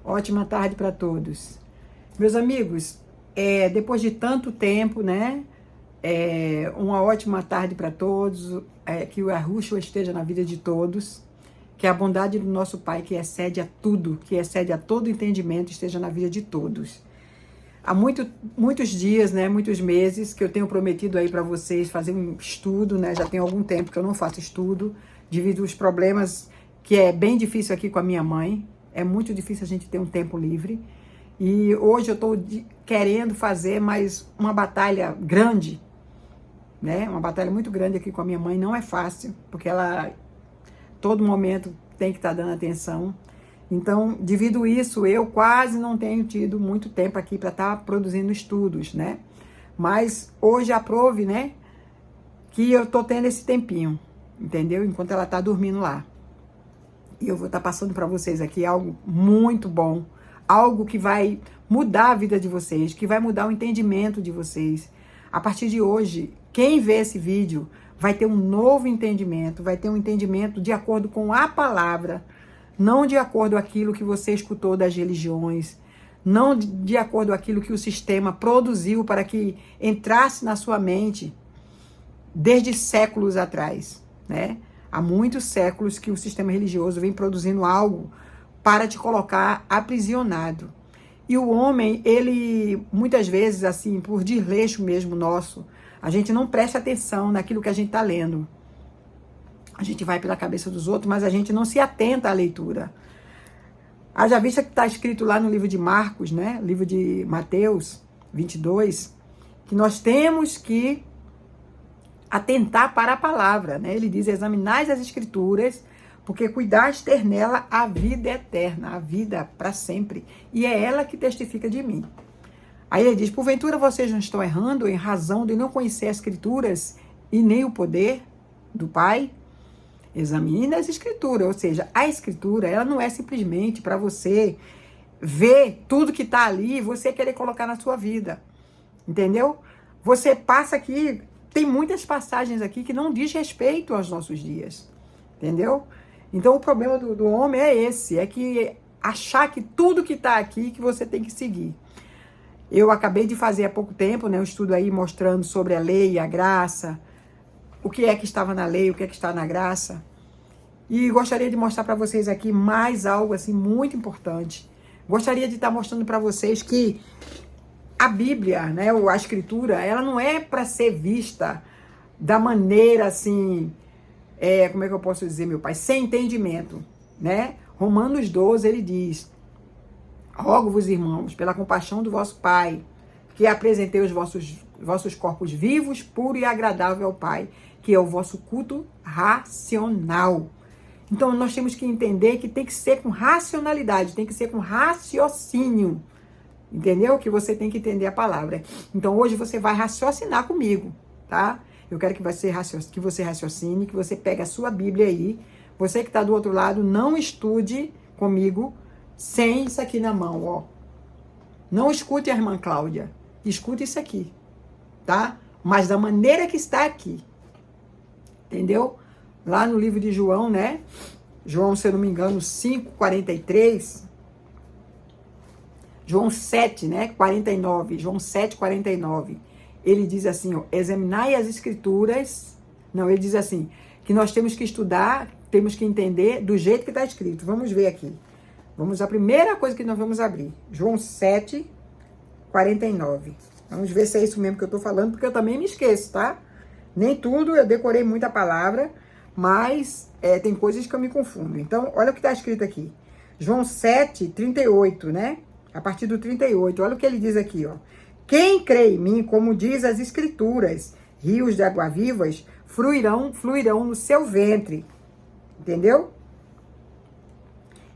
Ótima tarde para todos. Meus amigos, depois de tanto tempo, né? Uma ótima tarde para todos. Que o Yahushua esteja na vida de todos. Que a bondade do nosso Pai, que excede a tudo, que excede a todo entendimento, esteja na vida de todos. Há muitos dias, né? Muitos meses que eu tenho prometido aí para vocês fazer um estudo, né? Já tem algum tempo que eu não faço estudo, devido aos problemas que é bem difícil aqui com a minha mãe. É muito difícil a gente ter um tempo livre. E hoje eu estou querendo fazer mais uma batalha grande, né? Uma batalha muito grande aqui com a minha mãe. Não é fácil, porque ela, todo momento, tem que estar dando atenção. Então, devido isso, eu quase não tenho tido muito tempo aqui para estar produzindo estudos, né? Mas hoje aprove, né? Que eu estou tendo esse tempinho, entendeu? Enquanto ela está dormindo lá. E eu vou estar passando para vocês aqui algo muito bom, algo que vai mudar a vida de vocês, que vai mudar o entendimento de vocês. A partir de hoje, quem vê esse vídeo vai ter um novo entendimento, vai ter um entendimento de acordo com a palavra, não de acordo com aquilo que você escutou das religiões, não de acordo com aquilo que o sistema produziu para que entrasse na sua mente desde séculos atrás, né? Há muitos séculos que o sistema religioso vem produzindo algo para te colocar aprisionado. E o homem, ele, muitas vezes, assim, por desleixo mesmo nosso, a gente não presta atenção naquilo que a gente está lendo. A gente vai pela cabeça dos outros, mas a gente não se atenta à leitura. Haja vista que está escrito lá no livro de Marcos, né? Livro de Mateus 22, que nós temos que atentar para a palavra, né? Ele diz: examinai as escrituras, porque cuidaste ter nela a vida eterna, a vida para sempre, e é ela que testifica de mim. Aí ele diz: porventura vocês não estão errando em razão de não conhecer as escrituras e nem o poder do Pai? Examine as escrituras, ou seja, a escritura, ela não é simplesmente para você ver tudo que está ali e você querer colocar na sua vida, entendeu? Você passa aqui, tem muitas passagens aqui que não diz respeito aos nossos dias, entendeu? Então o problema do homem é esse, é que achar que tudo que está aqui que você tem que seguir. Eu acabei de fazer há pouco tempo, né, um estudo aí mostrando sobre a lei e a graça, o que é que estava na lei, o que é que está na graça. E gostaria de mostrar para vocês aqui mais algo assim muito importante. Gostaria de estar mostrando para vocês que a Bíblia, né, ou a Escritura, ela não é para ser vista da maneira assim, como é que eu posso dizer, meu pai, sem entendimento, né? Romanos 12, ele diz: rogo-vos, irmãos, pela compaixão do vosso Pai, que apresentei os vossos corpos vivos, puro e agradável ao Pai, que é o vosso culto racional. Então, nós temos que entender que tem que ser com racionalidade, tem que ser com raciocínio. Entendeu? Que você tem que entender a palavra. Então, hoje você vai raciocinar comigo, tá? Eu quero que você raciocine, que você pegue a sua Bíblia aí. Você que está do outro lado, não estude comigo sem isso aqui na mão, ó. Não escute a irmã Cláudia. Escute isso aqui, tá? Mas da maneira que está aqui. Entendeu? Lá no livro de João, né? João, se eu não me engano, 5:43... João 7, né, 49, João 7, 49, ele diz assim, ó, examinai as escrituras, não, ele diz assim, que nós temos que estudar, temos que entender do jeito que está escrito. Vamos ver aqui, a primeira coisa que nós vamos abrir, João 7, 49, vamos ver se é isso mesmo que eu estou falando, porque eu também me esqueço, tá? Nem tudo, eu decorei muita palavra, mas tem coisas que eu me confundo. Então, olha o que está escrito aqui, João 7, 38, né? A partir do 38, olha o que ele diz aqui, ó. Quem crê em mim, como diz as escrituras, rios de água vivas fluirão no seu ventre. Entendeu?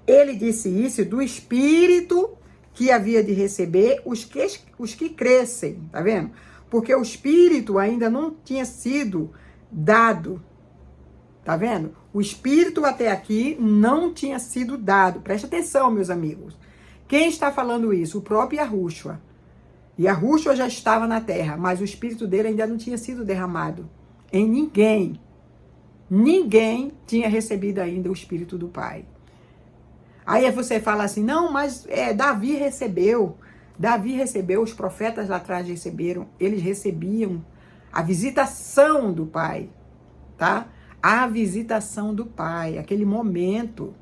Ele disse isso do Espírito que havia de receber os que crescem, tá vendo? Porque o Espírito ainda não tinha sido dado, tá vendo? O Espírito até aqui não tinha sido dado. Presta atenção, meus amigos. Quem está falando isso? O próprio Yahushua. Yahushua já estava na terra, mas o Espírito dele ainda não tinha sido derramado em ninguém. Ninguém tinha recebido ainda o Espírito do Pai. Aí você fala assim, não, mas Davi recebeu, os profetas lá atrás receberam, eles recebiam a visitação do Pai, tá? A visitação do Pai, aquele momento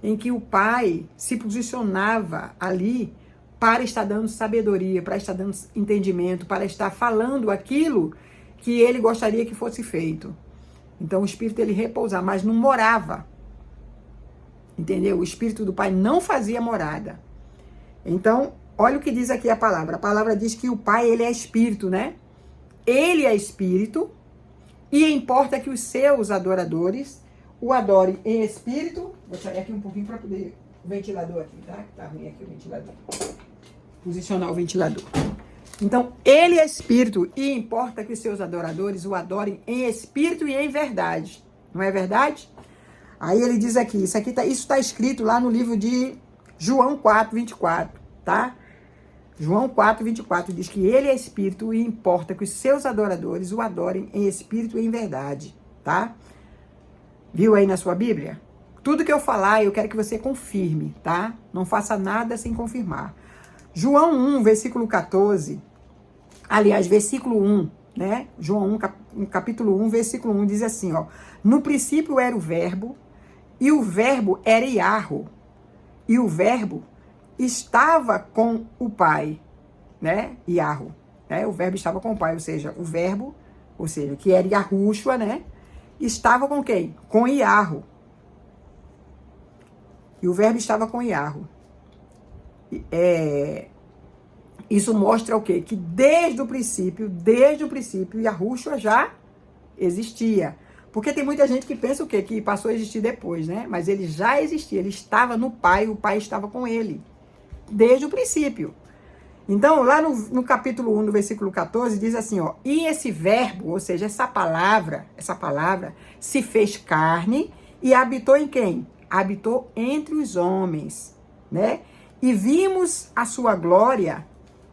em que o Pai se posicionava ali para estar dando sabedoria, para estar dando entendimento, para estar falando aquilo que ele gostaria que fosse feito. Então o Espírito ele repousava, mas não morava. Entendeu? O Espírito do Pai não fazia morada. Então, olha o que diz aqui a palavra. A palavra diz que o Pai, ele é Espírito, né? Ele é Espírito e importa que os seus adoradores o adorem em Espírito. Vou sair aqui um pouquinho para poder o ventilador aqui, tá? Tá ruim aqui o ventilador. Posicionar o ventilador. Então, ele é Espírito e importa que os seus adoradores o adorem em Espírito e em verdade. Não é verdade? Aí ele diz aqui, isso está escrito lá no livro de João 4:24, tá? João 4:24 diz que ele é Espírito e importa que os seus adoradores o adorem em Espírito e em verdade, tá? Viu aí na sua Bíblia? Tudo que eu falar, eu quero que você confirme, tá? Não faça nada sem confirmar. João 1, versículo 14, aliás, versículo 1, né? João 1, capítulo 1, versículo 1 diz assim, ó. No princípio era o verbo, e o verbo era Iarro, e o verbo estava com o Pai, né? Iarro, né? O verbo estava com o Pai, ou seja, o verbo, que era Yahushua, né? Estava com quem? Com Iarro. E o verbo estava com Iarro. Isso mostra o quê? Que desde o princípio, Yahushua já existia. Porque tem muita gente que pensa o quê? Que passou a existir depois, né? Mas ele já existia, ele estava no Pai, o Pai estava com ele. Desde o princípio. Então, lá no capítulo 1, no versículo 14, diz assim, ó. E esse verbo, ou seja, essa palavra, se fez carne e habitou em quem? Habitou entre os homens, né? E vimos a sua glória,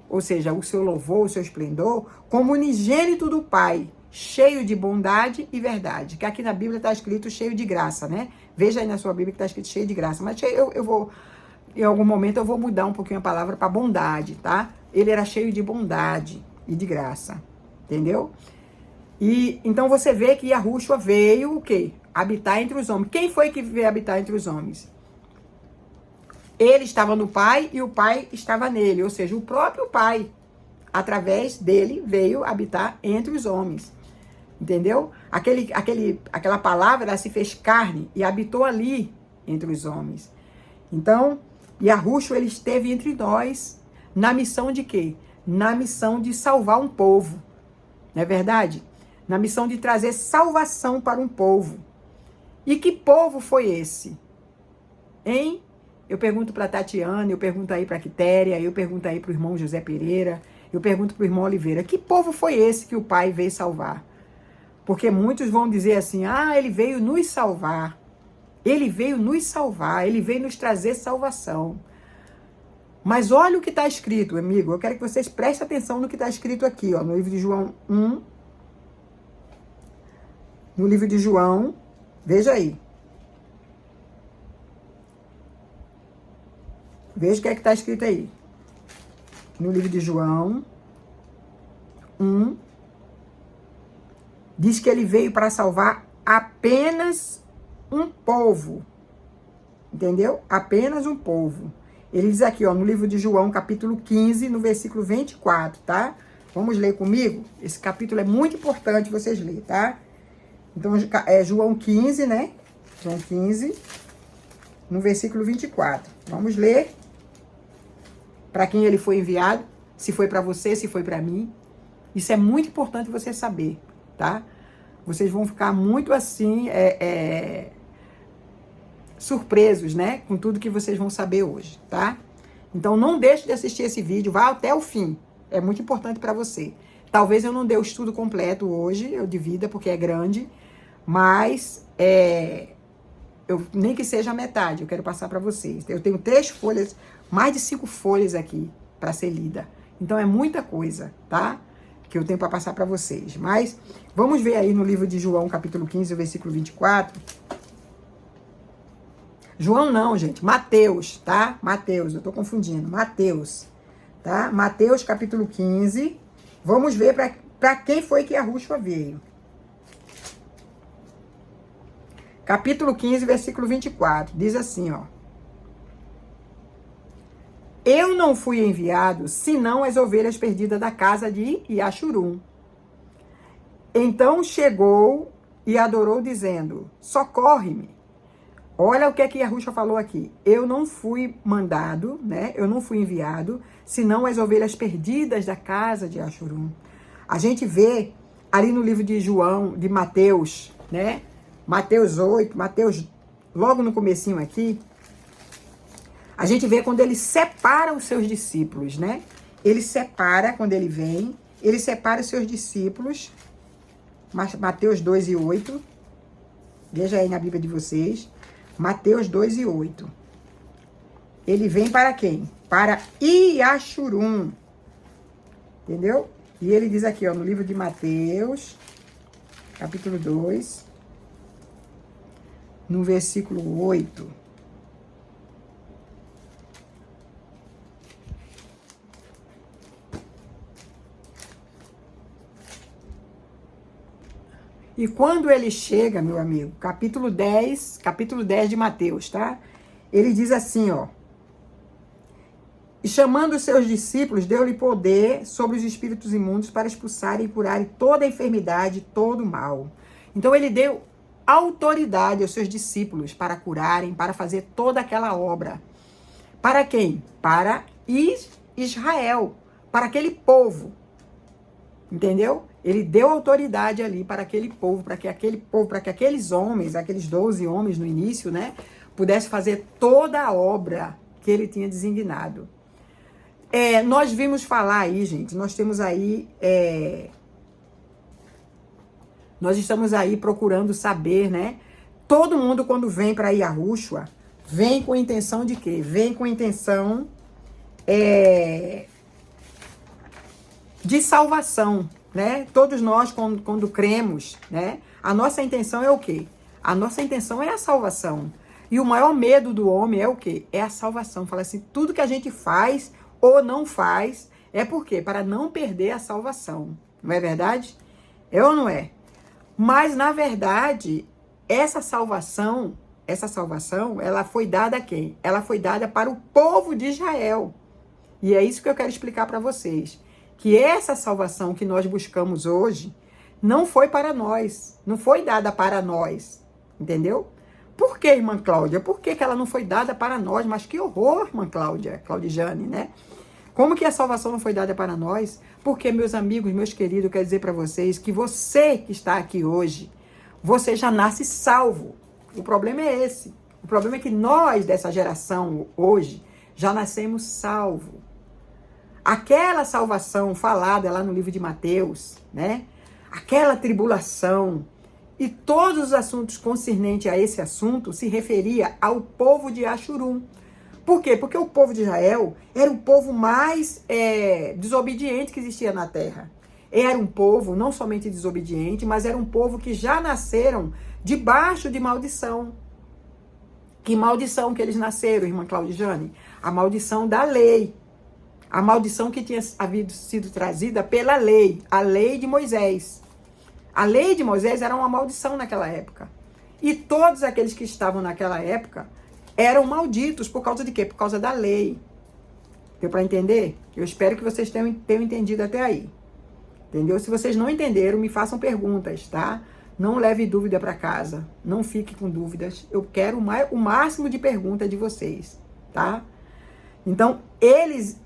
ou seja, o seu louvor, o seu esplendor, como unigênito do Pai, cheio de bondade e verdade. Que aqui na Bíblia está escrito cheio de graça, né? Veja aí na sua Bíblia que está escrito cheio de graça. Mas eu vou, em algum momento, eu vou mudar um pouquinho a palavra para bondade, tá? Ele era cheio de bondade e de graça. Entendeu? E então você vê que Yahushua veio o quê? Habitar entre os homens. Quem foi que veio habitar entre os homens? Ele estava no Pai e o Pai estava nele. Ou seja, o próprio Pai, através dele, veio habitar entre os homens. Entendeu? Aquela palavra, ela se fez carne e habitou ali entre os homens. Então, Yahushua, ele esteve entre nós na missão de quê? Na missão de salvar um povo. Não é verdade? Na missão de trazer salvação para um povo. E que povo foi esse? Hein? Eu pergunto para Tatiana, eu pergunto aí para Quitéria, eu pergunto aí para o irmão José Pereira, eu pergunto para o irmão Oliveira, que povo foi esse que o Pai veio salvar? Porque muitos vão dizer assim, ele veio nos salvar. Ele veio nos salvar, ele veio nos trazer salvação. Mas olha o que está escrito, amigo. Eu quero que vocês prestem atenção no que está escrito aqui, ó, no livro de João 1. No livro de João, veja aí. Veja o que é que está escrito aí. No livro de João 1, diz que ele veio para salvar apenas um povo. Entendeu? Apenas um povo. Ele diz aqui, ó, no livro de João, capítulo 15, no versículo 24, tá? Vamos ler comigo? Esse capítulo é muito importante vocês lerem, tá? Então, é João 15, né? João 15, no versículo 24. Vamos ler. Para quem ele foi enviado, se foi para você, se foi para mim. Isso é muito importante você saber, tá? Vocês vão ficar muito assim, surpresos, né? Com tudo que vocês vão saber hoje, tá? Então não deixe de assistir esse vídeo, vá até o fim. É muito importante para você. Talvez eu não dê o estudo completo hoje, eu divida porque é grande, mas nem que seja a metade, eu quero passar para vocês. Eu tenho 3 folhas, mais de 5 folhas aqui para ser lida. Então é muita coisa, tá? Que eu tenho para passar para vocês. Mas vamos ver aí no livro de João, capítulo 15, versículo 24. João não, gente. Mateus, tá? Mateus, eu tô confundindo. Mateus, tá? Mateus capítulo 15. Vamos ver para quem foi que Yahushua veio. Capítulo 15, versículo 24. Diz assim, ó. Eu não fui enviado, senão as ovelhas perdidas da casa de Yashurum. Então chegou e adorou, dizendo, socorre-me. Olha o que é que Yahushua falou aqui. Eu não fui mandado, né? Eu não fui enviado, senão as ovelhas perdidas da casa de Yashurum. A gente vê ali no livro de João, de Mateus, né? Mateus 8, Mateus, logo no comecinho aqui, a gente vê quando ele separa os seus discípulos, né? Ele separa, quando ele vem, ele separa os seus discípulos, Mateus 2 e 8, veja aí na Bíblia de vocês, Mateus 2 e 8. Ele vem para quem? Para Yashurum, entendeu? E ele diz aqui, ó, no livro de Mateus, capítulo 2, no versículo 8. E quando ele chega, meu amigo, capítulo 10 de Mateus, tá? Ele diz assim, ó. E chamando os seus discípulos, deu-lhe poder sobre os espíritos imundos para expulsarem e curarem toda a enfermidade, todo o mal. Então ele deu autoridade aos seus discípulos para curarem, para fazer toda aquela obra. Para quem? Para Israel, para aquele povo. Entendeu? Ele deu autoridade ali para aquele povo, para que aqueles homens, aqueles 12 homens no início, né, pudessem fazer toda a obra que ele tinha designado. Nós vimos falar aí, gente, nós temos aí, nós estamos aí procurando saber, né, todo mundo quando vem para Yahushua, vem com a intenção de quê? Vem com a intenção de salvação, né? Todos nós, quando cremos, né? A nossa intenção é o quê? A nossa intenção é a salvação. E o maior medo do homem é o quê? É a salvação. Fala assim, tudo que a gente faz ou não faz, é por quê? Para não perder a salvação. Não é verdade? É ou não é? Mas, na verdade, essa salvação, ela foi dada a quem? Ela foi dada para o povo de Israel. E é isso que eu quero explicar para vocês. Que essa salvação que nós buscamos hoje não foi para nós, não foi dada para nós, entendeu? Por que, irmã Cláudia? Por que ela não foi dada para nós? Mas que horror, irmã Cláudia, Claudijane, né? Como que a salvação não foi dada para nós? Porque, meus amigos, meus queridos, eu quero dizer para vocês que você que está aqui hoje, você já nasce salvo. O problema é esse. O problema é que nós, dessa geração hoje, já nascemos salvos. Aquela salvação falada lá no livro de Mateus, né? Aquela tribulação e todos os assuntos concernentes a esse assunto se referia ao povo de Yashurum. Por quê? Porque o povo de Israel era o povo mais desobediente que existia na terra. Era um povo não somente desobediente, mas era um povo que já nasceram debaixo de maldição. Que maldição que eles nasceram, irmã Claudijane? A maldição da lei. A maldição que tinha sido trazida pela lei, a lei de Moisés. A lei de Moisés era uma maldição naquela época. E todos aqueles que estavam naquela época eram malditos por causa de quê? Por causa da lei. Deu para entender? Eu espero que vocês tenham entendido até aí. Entendeu? Se vocês não entenderam, me façam perguntas, tá? Não leve dúvida para casa. Não fique com dúvidas. Eu quero o máximo de perguntas de vocês, tá? Então, eles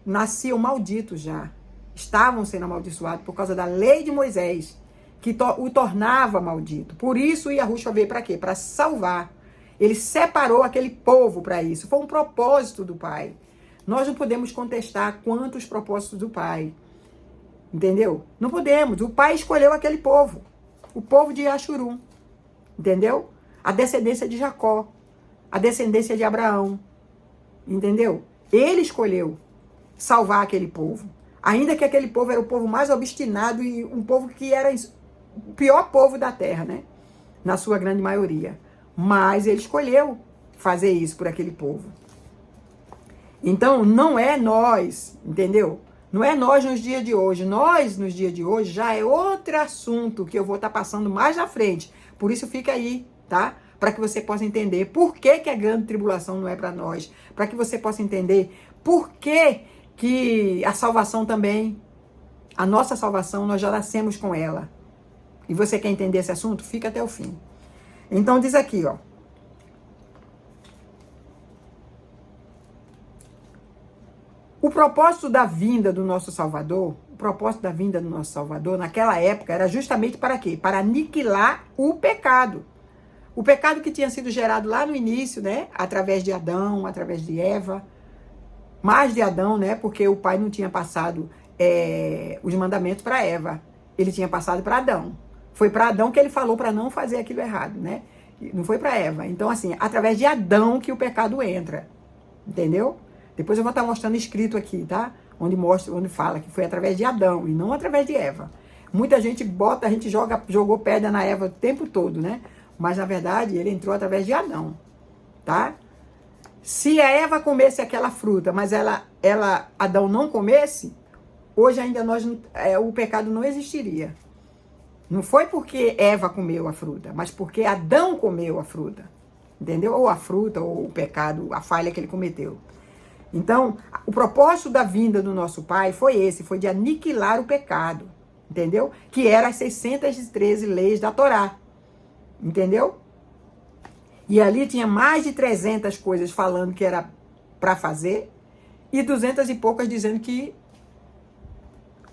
nasciam malditos já. Estavam sendo amaldiçoados por causa da lei de Moisés, que o tornava maldito. Por isso, Yahushua veio para quê? Para salvar. Ele separou aquele povo para isso. Foi um propósito do Pai. Nós não podemos contestar quantos propósitos do Pai. Entendeu? Não podemos. O Pai escolheu aquele povo. O povo de Yashurum. Entendeu? A descendência de Jacó. A descendência de Abraão. Entendeu? Ele escolheu salvar aquele povo. Ainda que aquele povo era o povo mais obstinado e um povo que era o pior povo da terra, né? Na sua grande maioria. Mas ele escolheu fazer isso por aquele povo. Então, não é nós, entendeu? Não é nós nos dias de hoje. Nós, nos dias de hoje, já é outro assunto que eu vou estar passando mais à frente. Por isso, fica aí, tá? Para que você possa entender por que, que a grande tribulação não é para nós. Para que você possa entender por que, que a salvação também, a nossa salvação, nós já nascemos com ela. E você quer entender esse assunto? Fica até o fim. Então, diz aqui, ó. O propósito da vinda do nosso Salvador, naquela época, era justamente para quê? Para aniquilar o pecado. O pecado que tinha sido gerado lá no início, né? Através de Adão, através de Eva. Mais de Adão, né? Porque o pai não tinha passado os mandamentos para Eva. Ele tinha passado para Adão. Foi para Adão que ele falou para não fazer aquilo errado, né? Não foi para Eva. Então, assim, através de Adão que o pecado entra. Entendeu? Depois eu vou estar mostrando escrito aqui, tá? Onde fala que foi através de Adão e não através de Eva. Muita gente jogou pedra na Eva o tempo todo, né? Mas na verdade ele entrou através de Adão, tá? Se a Eva comesse aquela fruta, mas Adão não comesse, hoje ainda o pecado não existiria. Não foi porque Eva comeu a fruta, mas porque Adão comeu a fruta. Entendeu? Ou a fruta, ou o pecado, a falha que ele cometeu. Então, o propósito da vinda do nosso Pai foi esse, foi de aniquilar o pecado, entendeu? Que eram as 613 leis da Torá, entendeu? E ali tinha mais de 300 coisas falando que era para fazer e 200 e poucas dizendo que...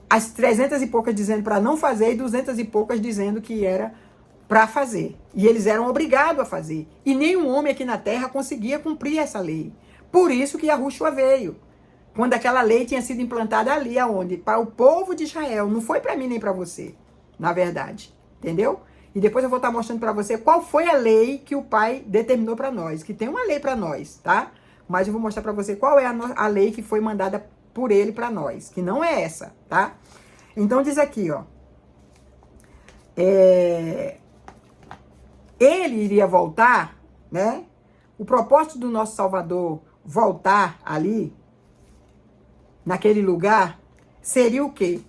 As 300 e poucas dizendo para não fazer e 200 e poucas dizendo que era para fazer. E eles eram obrigados a fazer. E nenhum homem aqui na terra conseguia cumprir essa lei. Por isso que Yahushua veio. Quando aquela lei tinha sido implantada ali, aonde? Para o povo de Israel. Não foi para mim nem para você, na verdade. Entendeu? E depois eu vou estar mostrando para você qual foi a lei que o Pai determinou para nós. Que tem uma lei para nós, tá? Mas eu vou mostrar para você qual é a lei que foi mandada por ele para nós. Que não é essa, tá? Então diz aqui, ó. Ele iria voltar, né? O propósito do nosso Salvador voltar ali, naquele lugar, seria o quê?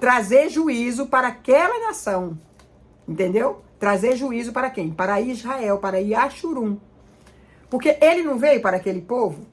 Trazer juízo para aquela nação. Entendeu? Trazer juízo para quem? Para Israel, para Yashurum. Porque ele não veio para aquele povo.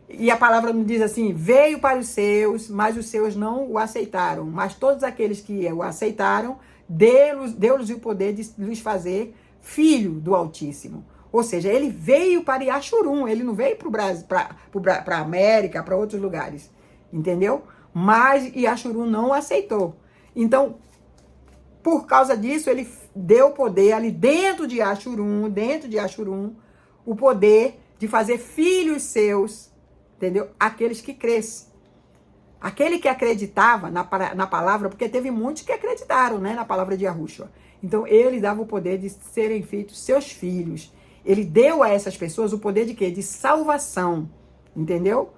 E a palavra não diz assim, veio para os seus, mas os seus não o aceitaram. Mas todos aqueles que o aceitaram, deu-lhes o poder de lhes fazer filho do Altíssimo. Ou seja, ele veio para Yashurum, ele não veio para o Brasil, para a América, para outros lugares. Entendeu? Mas Yashurum não o aceitou. Então, por causa disso, ele deu poder ali dentro de Yashurum, o poder de fazer filhos seus, entendeu? Aqueles que crescem. Aquele que acreditava na palavra, porque teve muitos que acreditaram, né, na palavra de Yahushua. Então, ele dava o poder de serem feitos seus filhos. Ele deu a essas pessoas o poder de quê? De salvação, entendeu?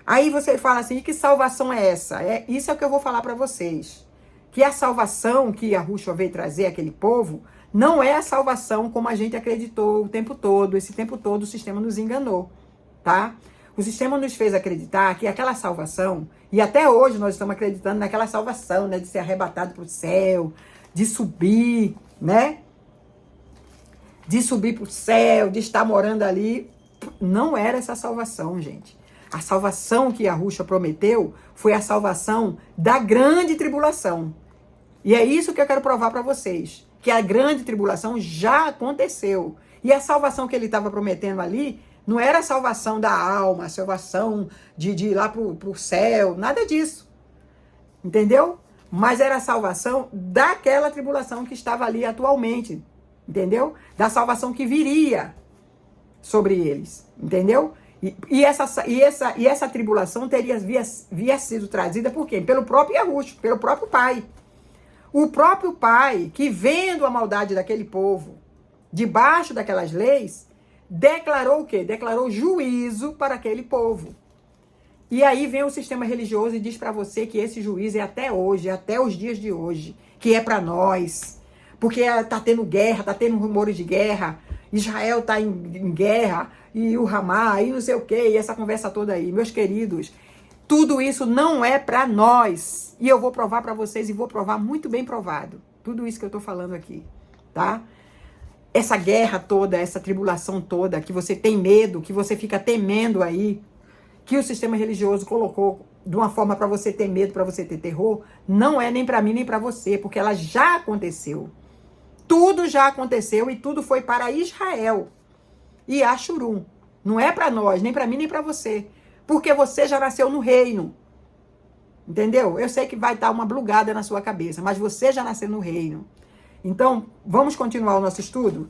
Aí você fala assim, e que salvação é essa? Isso é o que eu vou falar para vocês. Que a salvação que Yahushua veio trazer àquele povo, não é a salvação como a gente acreditou o tempo todo. Esse tempo todo o sistema nos enganou, tá? O sistema nos fez acreditar que aquela salvação, e até hoje nós estamos acreditando naquela salvação, né? De ser arrebatado para o céu, de subir, né? De subir para o céu, de estar morando ali. Não era essa salvação, gente. A salvação que Yahushua prometeu foi a salvação da grande tribulação. E é isso que eu quero provar para vocês. Que a grande tribulação já aconteceu. E a salvação que ele estava prometendo ali não era a salvação da alma, a salvação de ir lá para o céu, nada disso. Entendeu? Mas era a salvação daquela tribulação que estava ali atualmente. Entendeu? Da salvação que viria sobre eles. Entendeu? E essa tribulação havia sido trazida por quem? Pelo próprio Yahushua, pelo próprio Pai. O próprio Pai, que vendo a maldade daquele povo, debaixo daquelas leis, declarou o quê? Declarou juízo para aquele povo. E aí vem o sistema religioso e diz para você que esse juízo é até hoje, até os dias de hoje, que é para nós. Porque tá tendo guerra, tá tendo rumores de guerra. Israel está em guerra, e o Hamas, e não sei o quê, e essa conversa toda aí. Meus queridos, tudo isso não é para nós. E eu vou provar para vocês, e vou provar muito bem provado. Tudo isso que eu estou falando aqui, tá? Essa guerra toda, essa tribulação toda, que você tem medo, que você fica temendo aí, que o sistema religioso colocou de uma forma para você ter medo, para você ter terror, não é nem para mim nem para você, porque ela já aconteceu. Tudo já aconteceu e tudo foi para Israel e Ashurum. Não é para nós, nem para mim nem para você, porque você já nasceu no reino. Entendeu? Eu sei que vai dar uma blugada na sua cabeça, mas você já nasceu no reino. Então, vamos continuar o nosso estudo?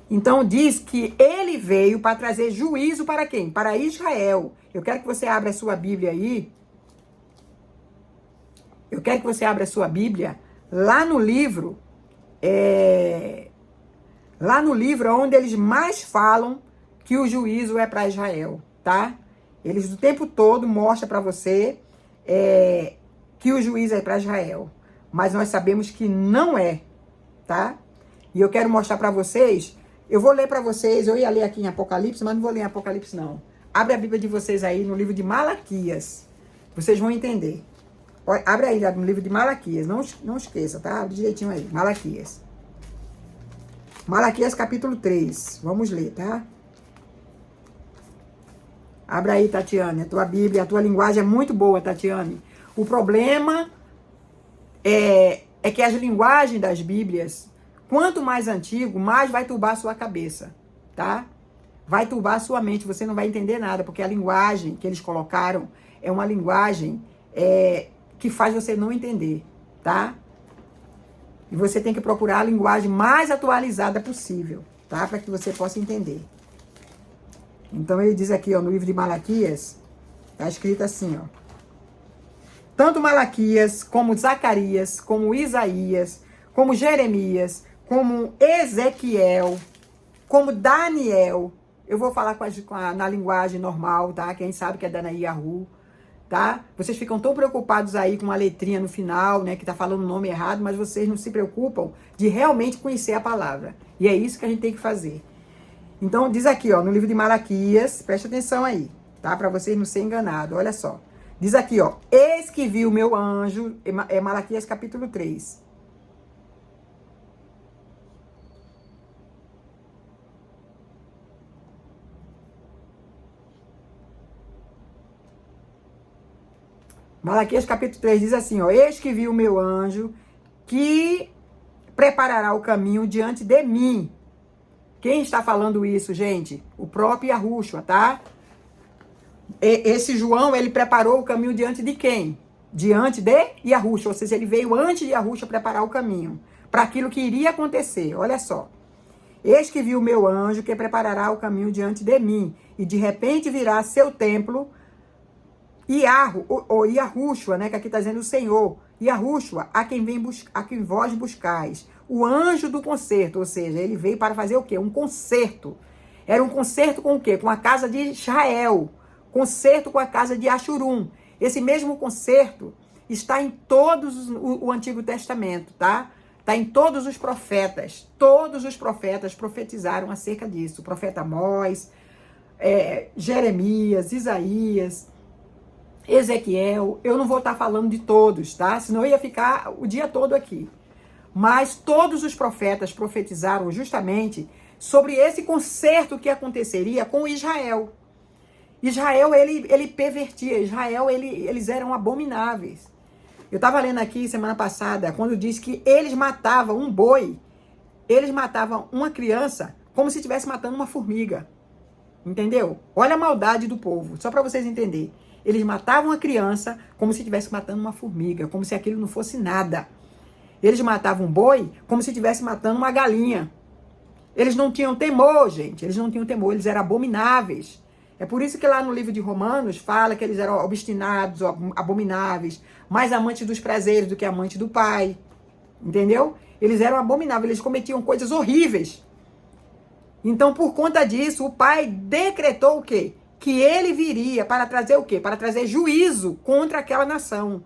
Então, diz que ele veio para trazer juízo para quem? Para Israel. Eu quero que você abra a sua Bíblia aí. Eu quero que você abra a sua Bíblia lá no livro. Lá no livro onde eles mais falam que o juízo é para Israel, tá? Eles o tempo todo mostram para você que o juízo é para Israel. Mas nós sabemos que não é, tá? E eu quero mostrar para vocês, eu vou ler para vocês, eu ia ler aqui em Apocalipse, mas não vou ler em Apocalipse não. Abre a Bíblia de vocês aí no livro de Malaquias, vocês vão entender. Abre aí no livro de Malaquias, não esqueça, tá? Abre direitinho aí, Malaquias. Malaquias capítulo 3, vamos ler, tá? Abra aí, Tatiane, a tua Bíblia, a tua linguagem é muito boa, Tatiane. O problema é que as linguagens das Bíblias, quanto mais antigo, mais vai turbar a sua cabeça, tá? Vai turbar a sua mente, você não vai entender nada, porque a linguagem que eles colocaram é uma linguagem que faz você não entender, tá? E você tem que procurar a linguagem mais atualizada possível, tá? Para que você possa entender. Então ele diz aqui, ó, no livro de Malaquias, tá escrito assim, ó. Tanto Malaquias, como Zacarias, como Isaías, como Jeremias, como Ezequiel, como Daniel. Eu vou falar na linguagem normal, tá? Quem sabe que é Danayahu, tá? Vocês ficam tão preocupados aí com uma letrinha no final, né? Que tá falando o nome errado, mas vocês não se preocupam de realmente conhecer a palavra. E é isso que a gente tem que fazer. Então diz aqui, ó, no livro de Malaquias, preste atenção aí, tá? Para vocês não serem enganados, olha só. Diz aqui, ó, eis que vi o meu anjo, é Malaquias capítulo 3. Malaquias capítulo 3 diz assim, ó, eis que vi o meu anjo que preparará o caminho diante de mim. Quem está falando isso, gente? O próprio Yahushua, tá? Esse João, ele preparou o caminho diante de quem? Diante de Yahushua, ou seja, ele veio antes de Yahushua preparar o caminho para aquilo que iria acontecer. Olha só. Eis que vi o meu anjo que preparará o caminho diante de mim, e de repente virá seu templo, Yahushua, né, que aqui está dizendo o Senhor, Yahushua, a quem vós buscais, o anjo do concerto, ou seja, ele veio para fazer o quê? Um concerto. Era um concerto com o quê? Com a casa de Israel, concerto com a casa de Ashurum. Esse mesmo concerto está em todos o Antigo Testamento, tá? Está em todos os profetas. Todos os profetas profetizaram acerca disso. O profeta Amós, Jeremias, Isaías, Ezequiel. Eu não vou estar falando de todos, tá? Senão eu ia ficar o dia todo aqui. Mas todos os profetas profetizaram justamente sobre esse concerto que aconteceria com Israel. Israel, ele pervertia. Israel, eles eram abomináveis. Eu estava lendo aqui semana passada, quando diz que eles matavam um boi, eles matavam uma criança como se estivesse matando uma formiga. Entendeu? Olha a maldade do povo, só para vocês entenderem. Eles matavam a criança como se estivesse matando uma formiga, como se aquilo não fosse nada. Eles matavam um boi como se estivesse matando uma galinha. Eles não tinham temor, gente. Eles não tinham temor, eles eram abomináveis. É por isso que lá no livro de Romanos fala que eles eram obstinados, abomináveis, mais amantes dos prazeres do que amantes do Pai. Entendeu? Eles eram abomináveis, eles cometiam coisas horríveis. Então, por conta disso, o Pai decretou o quê? Que ele viria para trazer o quê? Para trazer juízo contra aquela nação.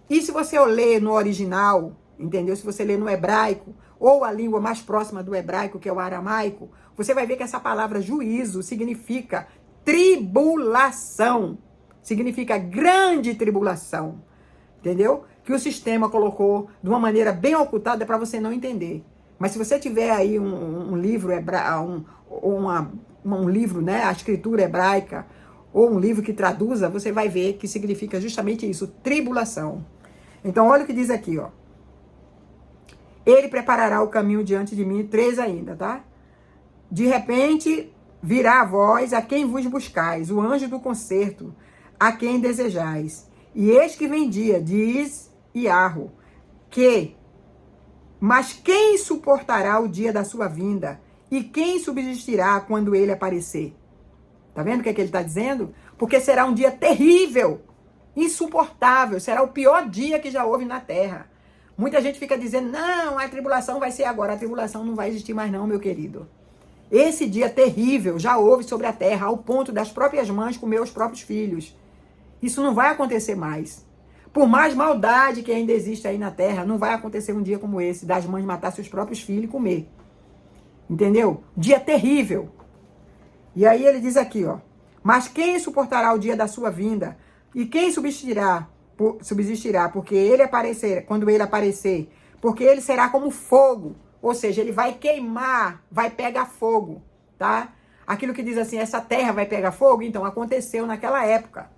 E se você ler no original, entendeu? Se você ler no hebraico, ou a língua mais próxima do hebraico, que é o aramaico, você vai ver que essa palavra juízo significa tribulação. Significa grande tribulação. Entendeu? Que o sistema colocou de uma maneira bem ocultada para você não entender. Mas se você tiver aí um livro um livro, né, a escritura hebraica, ou um livro que traduza, você vai ver que significa justamente isso, tribulação. Então, olha o que diz aqui, ó. Ele preparará o caminho diante de mim, 3 ainda, tá? De repente, virá a voz a quem vos buscais, o anjo do concerto, a quem desejais. E eis que vem dia, diz Iarro, mas quem suportará o dia da sua vinda? E quem subsistirá quando ele aparecer? Tá vendo o que é que ele está dizendo? Porque será um dia terrível, insuportável, será o pior dia que já houve na terra. Muita gente fica dizendo, não, a tribulação vai ser agora, a tribulação não vai existir mais não, meu querido. Esse dia terrível já houve sobre a terra, ao ponto das próprias mães comer os próprios filhos. Isso não vai acontecer mais. Por mais maldade que ainda existe aí na terra, não vai acontecer um dia como esse, das mães matar seus próprios filhos e comer. Entendeu? Dia terrível. E aí ele diz aqui, ó. Mas quem suportará o dia da sua vinda? E quem subsistirá? Porque ele aparecer, quando ele aparecer, porque ele será como fogo. Ou seja, ele vai queimar, vai pegar fogo, tá? Aquilo que diz assim, essa terra vai pegar fogo, então aconteceu naquela época.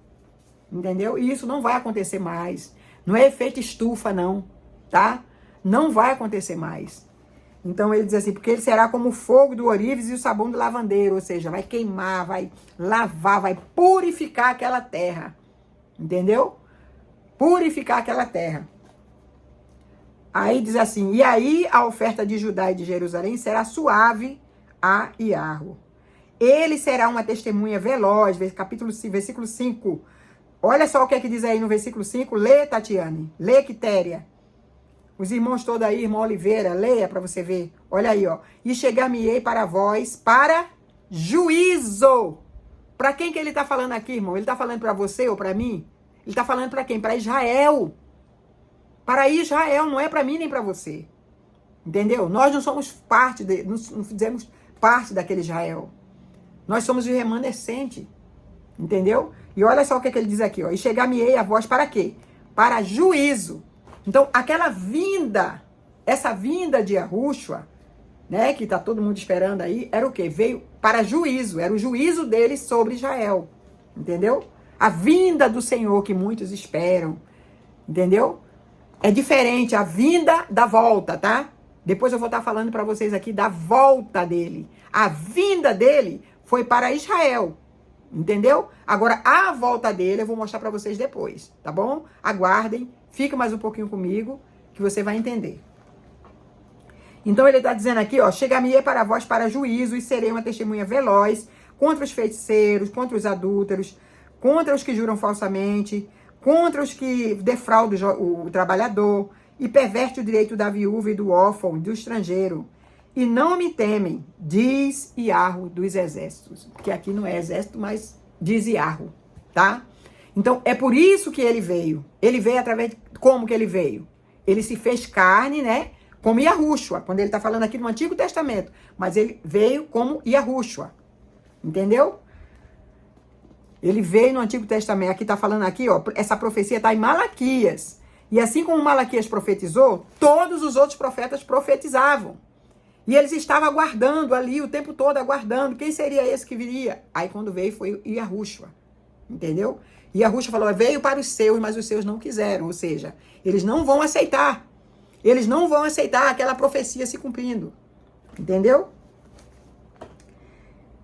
Entendeu? E isso não vai acontecer mais. Não é efeito estufa, não, tá? Não vai acontecer mais. Então ele diz assim, porque ele será como o fogo do ourives e o sabão do lavandeiro, ou seja, vai queimar, vai lavar, vai purificar aquela terra. Entendeu? Purificar aquela terra. Aí diz assim, e aí a oferta de Judá e de Jerusalém será suave a Iarro. Ele será uma testemunha veloz, versículo 5. Olha só o que é que diz aí no versículo 5. Lê, Tatiane. Lê, Quitéria. Os irmãos todos aí, irmão Oliveira, leia para você ver. Olha aí, ó. E chegar-me-ei para vós para juízo. Para quem que ele está falando aqui, irmão? Ele está falando para você ou para mim? Ele está falando para quem? Para Israel. Para Israel, não é para mim nem para você. Entendeu? Nós não somos parte, não fizemos parte daquele Israel. Nós somos o remanescente. Entendeu? E olha só o que ele diz aqui, ó. E chegar-me-ei a vós para quê? Para juízo. Então, aquela vinda, essa vinda de Yahushua, né, que está todo mundo esperando aí, era o quê? Veio para juízo, era o juízo dele sobre Israel, entendeu? A vinda do Senhor que muitos esperam, entendeu? É diferente a vinda da volta, tá? Depois eu vou estar falando para vocês aqui da volta dele. A vinda dele foi para Israel, entendeu? Agora, a volta dele eu vou mostrar para vocês depois, tá bom? Aguardem. Fica mais um pouquinho comigo, que você vai entender. Então ele está dizendo aqui, ó, chegar-me-ei para vós para juízo e serei uma testemunha veloz contra os feiticeiros, contra os adúlteros, contra os que juram falsamente, contra os que defraudam o trabalhador e perverte o direito da viúva e do órfão, do estrangeiro. E não me temem, diz Iarro dos exércitos. Porque aqui não é exército, mas diz Iarro, tá? Então, é por isso que ele veio. Ele veio através de... Como que ele veio? Ele se fez carne, né? Como Yahushua, quando ele está falando aqui no Antigo Testamento. Mas ele veio como Yahushua. Entendeu? Ele veio no Antigo Testamento. Aqui está falando aqui, ó. Essa profecia está em Malaquias. E assim como Malaquias profetizou, todos os outros profetas profetizavam. E eles estavam aguardando ali, o tempo todo aguardando. Quem seria esse que viria? Aí quando veio foi Yahushua. Entendeu? E Yahushua falou, veio para os seus, mas os seus não quiseram. Ou seja, eles não vão aceitar. Eles não vão aceitar aquela profecia se cumprindo. Entendeu?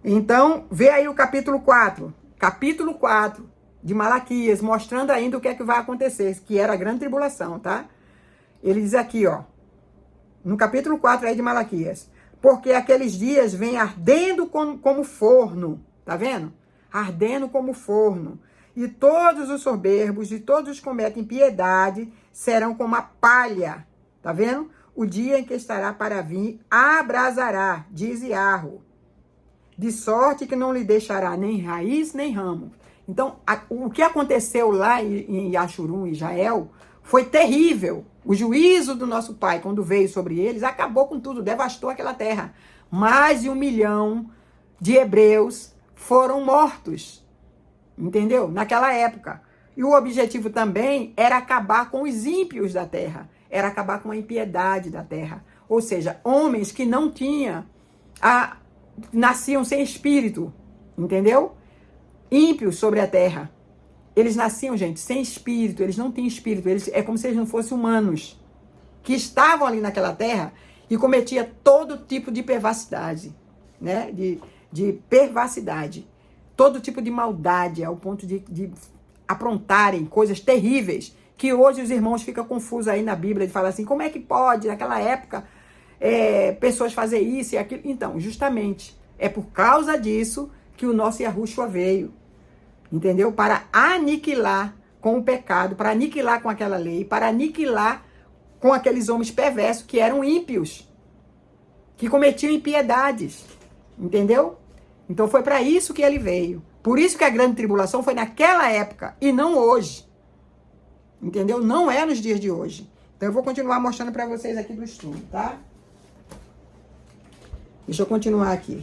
Então, vê aí o capítulo 4. Capítulo 4 de Malaquias, mostrando ainda o que é que vai acontecer, que era a grande tribulação, tá? Ele diz aqui, ó. No capítulo 4 aí de Malaquias. Porque aqueles dias vêm ardendo como forno. Tá vendo? Ardendo como forno. E todos os soberbos e todos os que cometem impiedade serão como a palha. Tá vendo? O dia em que estará para vir abrasará, diz Iarro. De sorte que não lhe deixará nem raiz nem ramo. Então, o que aconteceu lá em Yashurum, Israel, foi terrível. O juízo do nosso Pai, quando veio sobre eles, acabou com tudo, devastou aquela terra. Mais de 1 milhão de hebreus foram mortos, entendeu? Naquela época. E o objetivo também era acabar com os ímpios da terra, era acabar com a impiedade da terra. Ou seja, homens que não tinham, nasciam sem espírito, entendeu? Ímpios sobre a terra. Eles nasciam, gente, sem espírito, eles não tinham espírito, é como se eles não fossem humanos, que estavam ali naquela terra e cometiam todo tipo de perversidade, né? De perversidade, todo tipo de maldade, ao ponto de aprontarem coisas terríveis, que hoje os irmãos ficam confusos aí na Bíblia, de falar assim, como é que pode, naquela época, pessoas fazer isso e aquilo? Então, justamente, é por causa disso que o nosso Yahushua veio, entendeu? Para aniquilar com o pecado, para aniquilar com aquela lei, para aniquilar com aqueles homens perversos que eram ímpios, que cometiam impiedades, entendeu? Então foi para isso que ele veio. Por isso que a grande tribulação foi naquela época e não hoje, entendeu? Não é nos dias de hoje. Então eu vou continuar mostrando para vocês aqui do estudo, tá? Deixa eu continuar aqui.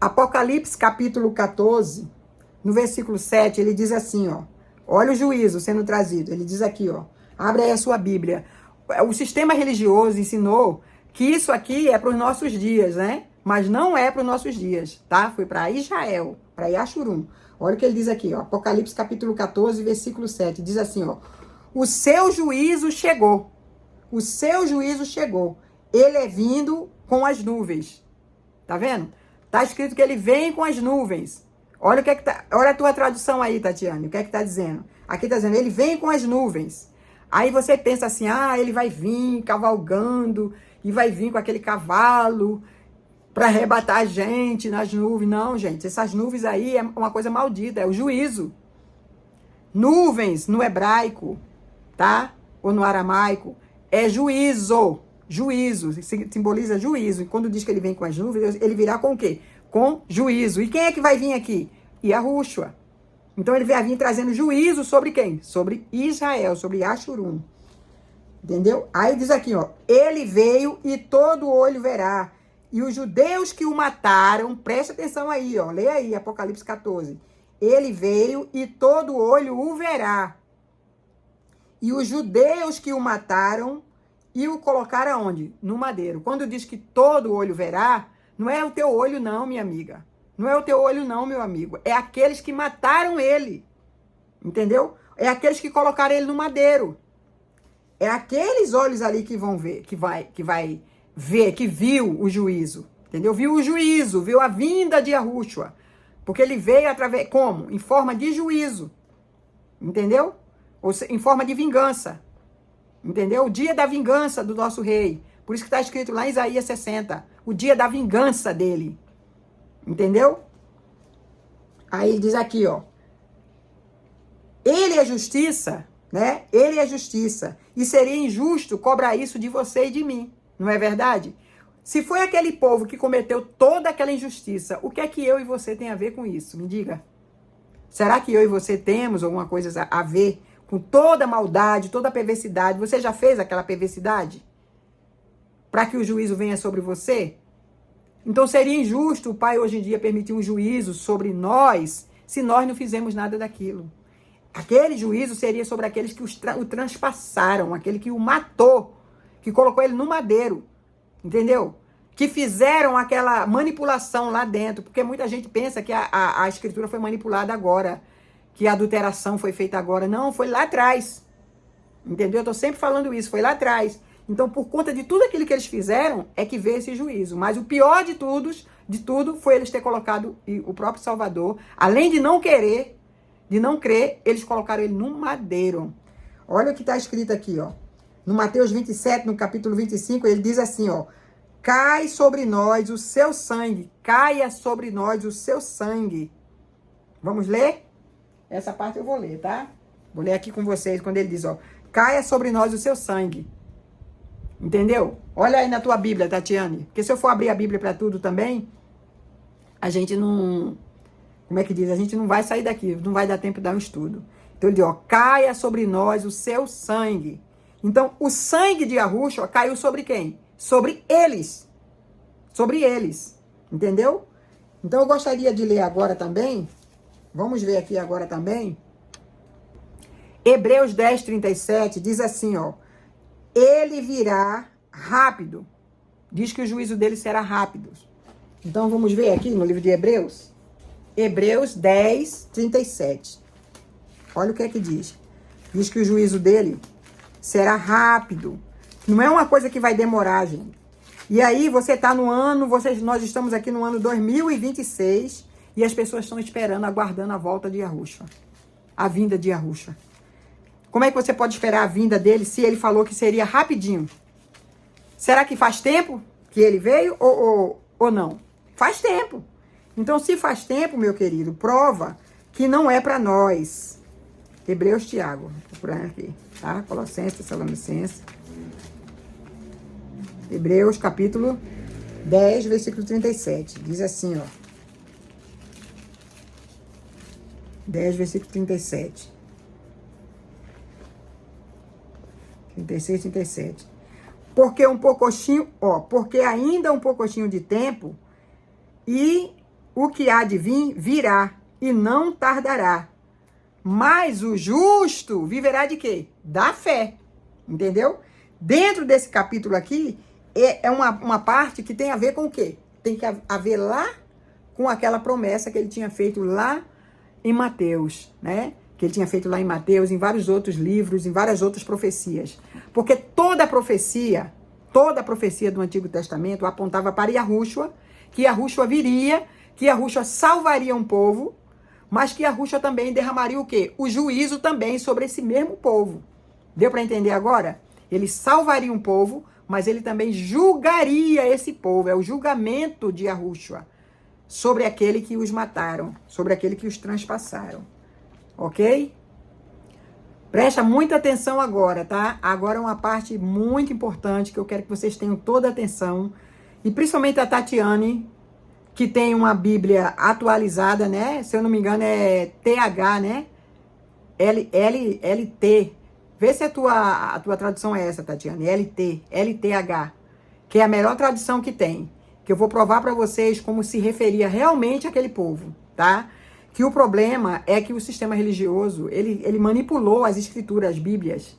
Apocalipse capítulo 14, no versículo 7, ele diz assim, ó. Olha o juízo sendo trazido. Ele diz aqui, ó. Abre aí a sua Bíblia. O sistema religioso ensinou que isso aqui é para os nossos dias, né? Mas não é para os nossos dias, tá? Foi para Israel, para Yashurum. Olha o que ele diz aqui, ó. Apocalipse capítulo 14, versículo 7. Diz assim, ó. O seu juízo chegou. O seu juízo chegou. Ele é vindo com as nuvens. Tá vendo? Tá escrito que ele vem com as nuvens. Olha o que é que tá. Olha a tua tradução aí, Tatiane. O que é que tá dizendo? Aqui tá dizendo, ele vem com as nuvens. Aí você pensa assim, ele vai vir cavalgando e vai vir com aquele cavalo para arrebatar a gente nas nuvens. Não, gente, essas nuvens aí é uma coisa maldita, é o juízo. Nuvens no hebraico, tá? Ou no aramaico, é juízo. Juízo, simboliza juízo. E quando diz que ele vem com as nuvens, ele virá com o quê? Com juízo. E quem é que vai vir aqui? Yahushua. Então ele vai vir trazendo juízo sobre quem? Sobre Israel, sobre Yashurum. Entendeu? Aí diz aqui, ó. Ele veio e todo olho verá. E os judeus que o mataram, presta atenção aí, ó. Leia aí, Apocalipse 14. Ele veio e todo olho o verá. E os judeus que o mataram e o colocaram aonde? No madeiro. Quando diz que todo olho verá, não é o teu olho não, minha amiga. Não é o teu olho não, meu amigo. É aqueles que mataram ele. Entendeu? É aqueles que colocaram ele no madeiro. É aqueles olhos ali que vão ver, que vai ver, que viu o juízo. Entendeu? Viu o juízo, viu a vinda de Yahushua. Porque ele veio através, como? Em forma de juízo. Entendeu? Ou em forma de vingança. Entendeu? O dia da vingança do nosso rei. Por isso que está escrito lá em Isaías 60. O dia da vingança dele. Entendeu? Aí ele diz aqui, ó. Ele é justiça, né? Ele é justiça. E seria injusto cobrar isso de você e de mim. Não é verdade? Se foi aquele povo que cometeu toda aquela injustiça, o que é que eu e você tem a ver com isso? Me diga. Será que eu e você temos alguma coisa a ver com toda a maldade, toda a perversidade? Você já fez aquela perversidade? Para que o juízo venha sobre você? Então seria injusto o Pai hoje em dia permitir um juízo sobre nós, se nós não fizemos nada daquilo. Aquele juízo seria sobre aqueles que o transpassaram, aquele que o matou, que colocou ele no madeiro, entendeu? Que fizeram aquela manipulação lá dentro, porque muita gente pensa que a escritura foi manipulada agora, que a adulteração foi feita agora. Não, foi lá atrás, entendeu? Eu tô sempre falando isso, foi lá atrás. Então, por conta de tudo aquilo que eles fizeram, é que veio esse juízo. Mas o pior de tudo foi eles ter colocado o próprio Salvador, além de não querer, de não crer, eles colocaram ele num madeiro. Olha o que está escrito aqui, ó. No Mateus 27, no capítulo 25, ele diz assim, ó. Cai sobre nós o seu sangue, caia sobre nós o seu sangue. Vamos ler? Essa parte eu vou ler, tá? Vou ler aqui com vocês, quando ele diz, ó. Caia sobre nós o seu sangue. Entendeu? Olha aí na tua Bíblia, Tatiane. Porque se eu for abrir a Bíblia para tudo também, a gente não como é que diz? A gente não vai sair daqui, não vai dar tempo de dar um estudo. Então ele diz, ó, caia sobre nós o seu sangue. Então, o sangue de Yahushua caiu sobre quem? Sobre eles. Sobre eles. Entendeu? Então, eu gostaria de ler agora também. Vamos ver aqui agora também. Hebreus 10, 37 diz assim, ó. Ele virá rápido. Diz que o juízo dele será rápido. Então, vamos ver aqui no livro de Hebreus. Hebreus 10, 37. Olha o que é que diz. Diz que o juízo dele será rápido. Não é uma coisa que vai demorar, gente. E aí, você está no ano, nós estamos aqui no ano 2026 e as pessoas estão esperando, aguardando a volta de Yahushua. A vinda de Yahushua. Como é que você pode esperar a vinda dele se ele falou que seria rapidinho? Será que faz tempo que ele veio ou não? Faz tempo. Então, se faz tempo, meu querido, prova que não é para nós. Hebreus, Tiago. Vou procurar aqui, tá? Colossenses, Tessalonicenses. Hebreus, capítulo 10, versículo 37. Diz assim, ó. 10, versículo 37. 36, 37. Porque porque ainda um pouquinho de tempo e o que há de vir virá e não tardará. Mas o justo viverá de quê? Da fé. Entendeu? Dentro desse capítulo aqui, é uma parte que tem a ver com o quê? Tem que haver lá com aquela promessa que ele tinha feito lá em Mateus, né? Que ele tinha feito lá em Mateus, em vários outros livros, em várias outras profecias. Porque toda a profecia do Antigo Testamento apontava para Yahushua, que Yahushua viria, que Yahushua salvaria um povo, mas que Yahushua também derramaria o quê? O juízo também sobre esse mesmo povo. Deu para entender agora? Ele salvaria um povo, mas ele também julgaria esse povo. É o julgamento de Yahushua sobre aquele que os mataram, sobre aquele que os transpassaram. Ok? Presta muita atenção agora, tá? Agora é uma parte muito importante que eu quero que vocês tenham toda a atenção. E principalmente a Tatiane, que tem uma Bíblia atualizada, né? Se eu não me engano é TH, né? LT. Vê se a tua tradução é essa, Tatiane. LTH. Que é a melhor tradução que tem. Que eu vou provar para vocês como se referia realmente àquele povo, tá? Que o problema é que o sistema religioso, ele manipulou as escrituras, as bíblias.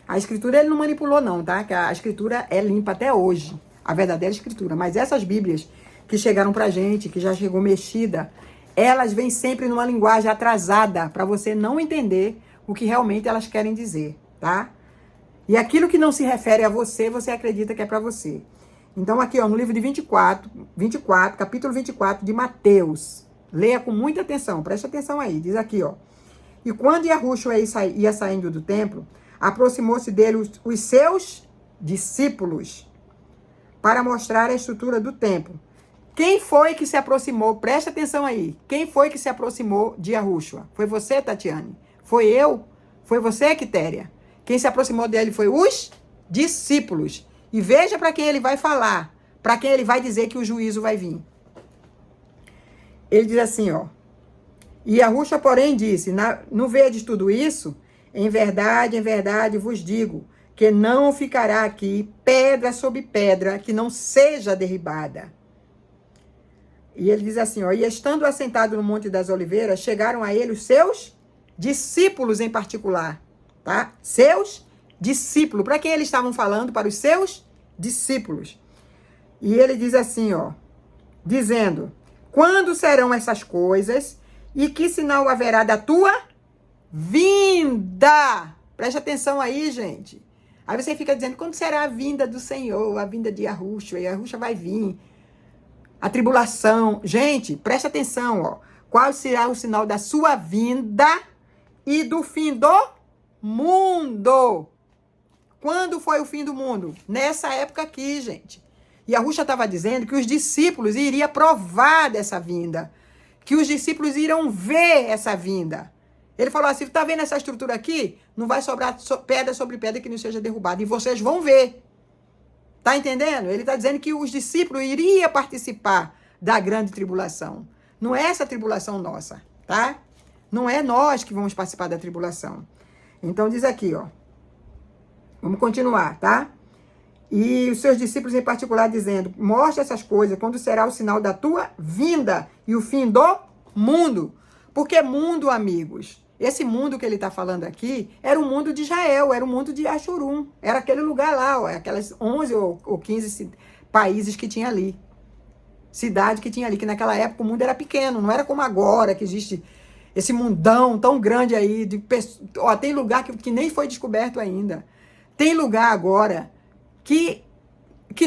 A escritura ele não manipulou não, tá? Que a escritura é limpa até hoje. A verdadeira escritura. Mas essas bíblias que chegaram pra gente, que já chegou mexida, elas vêm sempre numa linguagem atrasada para você não entender o que realmente elas querem dizer, tá? E aquilo que não se refere a você, você acredita que é para você. Então aqui, ó, no livro de 24, capítulo 24 de Mateus, leia com muita atenção, preste atenção aí, diz aqui, ó. E quando Yahushua ia saindo do templo, aproximou-se dele os seus discípulos para mostrar a estrutura do templo. Quem foi que se aproximou? Preste atenção aí. Quem foi que se aproximou de Yahushua? Foi você, Tatiane? Foi eu? Foi você, Quitéria? Quem se aproximou dele foi os discípulos. E veja para quem ele vai falar, para quem ele vai dizer que o juízo vai vir. Ele diz assim, ó. E Yahushua, porém, disse, no vedes tudo isso? Em verdade vos digo, que não ficará aqui pedra sobre pedra que não seja derribada. E ele diz assim, ó, e estando assentado no Monte das Oliveiras, chegaram a ele os seus discípulos em particular, tá? Seus discípulos. Para quem eles estavam falando? Para os seus discípulos. E ele diz assim, ó, dizendo, quando serão essas coisas e que sinal haverá da tua vinda? Preste atenção aí, gente. Aí você fica dizendo, quando será a vinda do Senhor, a vinda de Yahushua? Yahushua vai vir. A tribulação. Gente, preste atenção, ó. Qual será o sinal da sua vinda e do fim do mundo? Quando foi o fim do mundo? Nessa época aqui, gente. E Yahushua estava dizendo que os discípulos iriam provar dessa vinda. Que os discípulos irão ver essa vinda. Ele falou assim, tá vendo essa estrutura aqui? Não vai sobrar pedra sobre pedra que não seja derrubada. E vocês vão ver. Tá entendendo? Ele está dizendo que os discípulos iriam participar da grande tribulação. Não é essa tribulação nossa, tá? Não é nós que vamos participar da tribulação. Então diz aqui, ó. Vamos continuar, tá? E os seus discípulos em particular dizendo, mostra essas coisas, quando será o sinal da tua vinda e o fim do mundo. Porque mundo, amigos, esse mundo que ele está falando aqui, era o mundo de Israel, era o mundo de Ashurum, era aquele lugar lá, ó, aquelas 11 ou 15 países que tinha ali, cidade que tinha ali, que naquela época o mundo era pequeno, não era como agora, que existe esse mundão tão grande aí, ó, tem lugar que nem foi descoberto ainda, tem lugar agora que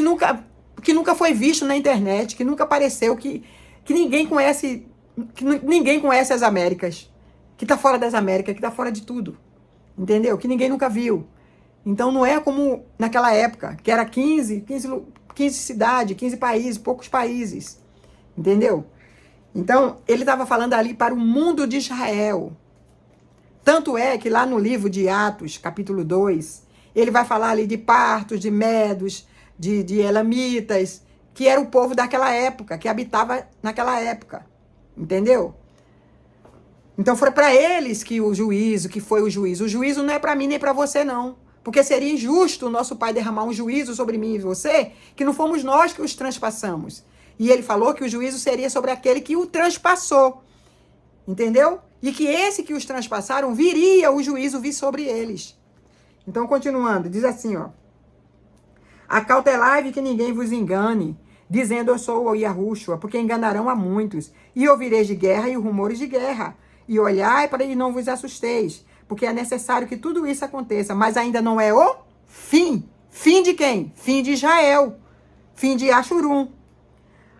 nunca foi visto na internet, que nunca apareceu, que ninguém conhece, que ninguém conhece as Américas, que tá fora das Américas, que tá fora de tudo, entendeu? Que ninguém nunca viu. Então não é como naquela época, que era 15 cidades, 15 países, poucos países, entendeu? Então ele estava falando ali para o mundo de Israel. Tanto é que lá no livro de Atos, capítulo 2, ele vai falar ali de partos, de medos, de elamitas, que era o povo daquela época, que habitava naquela época, entendeu? Então foi para eles que foi o juízo. O juízo não é para mim nem para você, não. Porque seria injusto o nosso Pai derramar um juízo sobre mim e você, que não fomos nós que os transpassamos. E ele falou que o juízo seria sobre aquele que o transpassou. Entendeu? E que esse que os transpassaram, viria o juízo vir sobre eles. Então, continuando, diz assim, ó. Acautelai-vos que ninguém vos engane, dizendo eu sou o Yahushua, porque enganarão a muitos. E ouvireis de guerra e rumores de guerra. E olhai para que não vos assusteis, porque é necessário que tudo isso aconteça, mas ainda não é o fim. Fim de quem? Fim de Israel. Fim de Ashurum.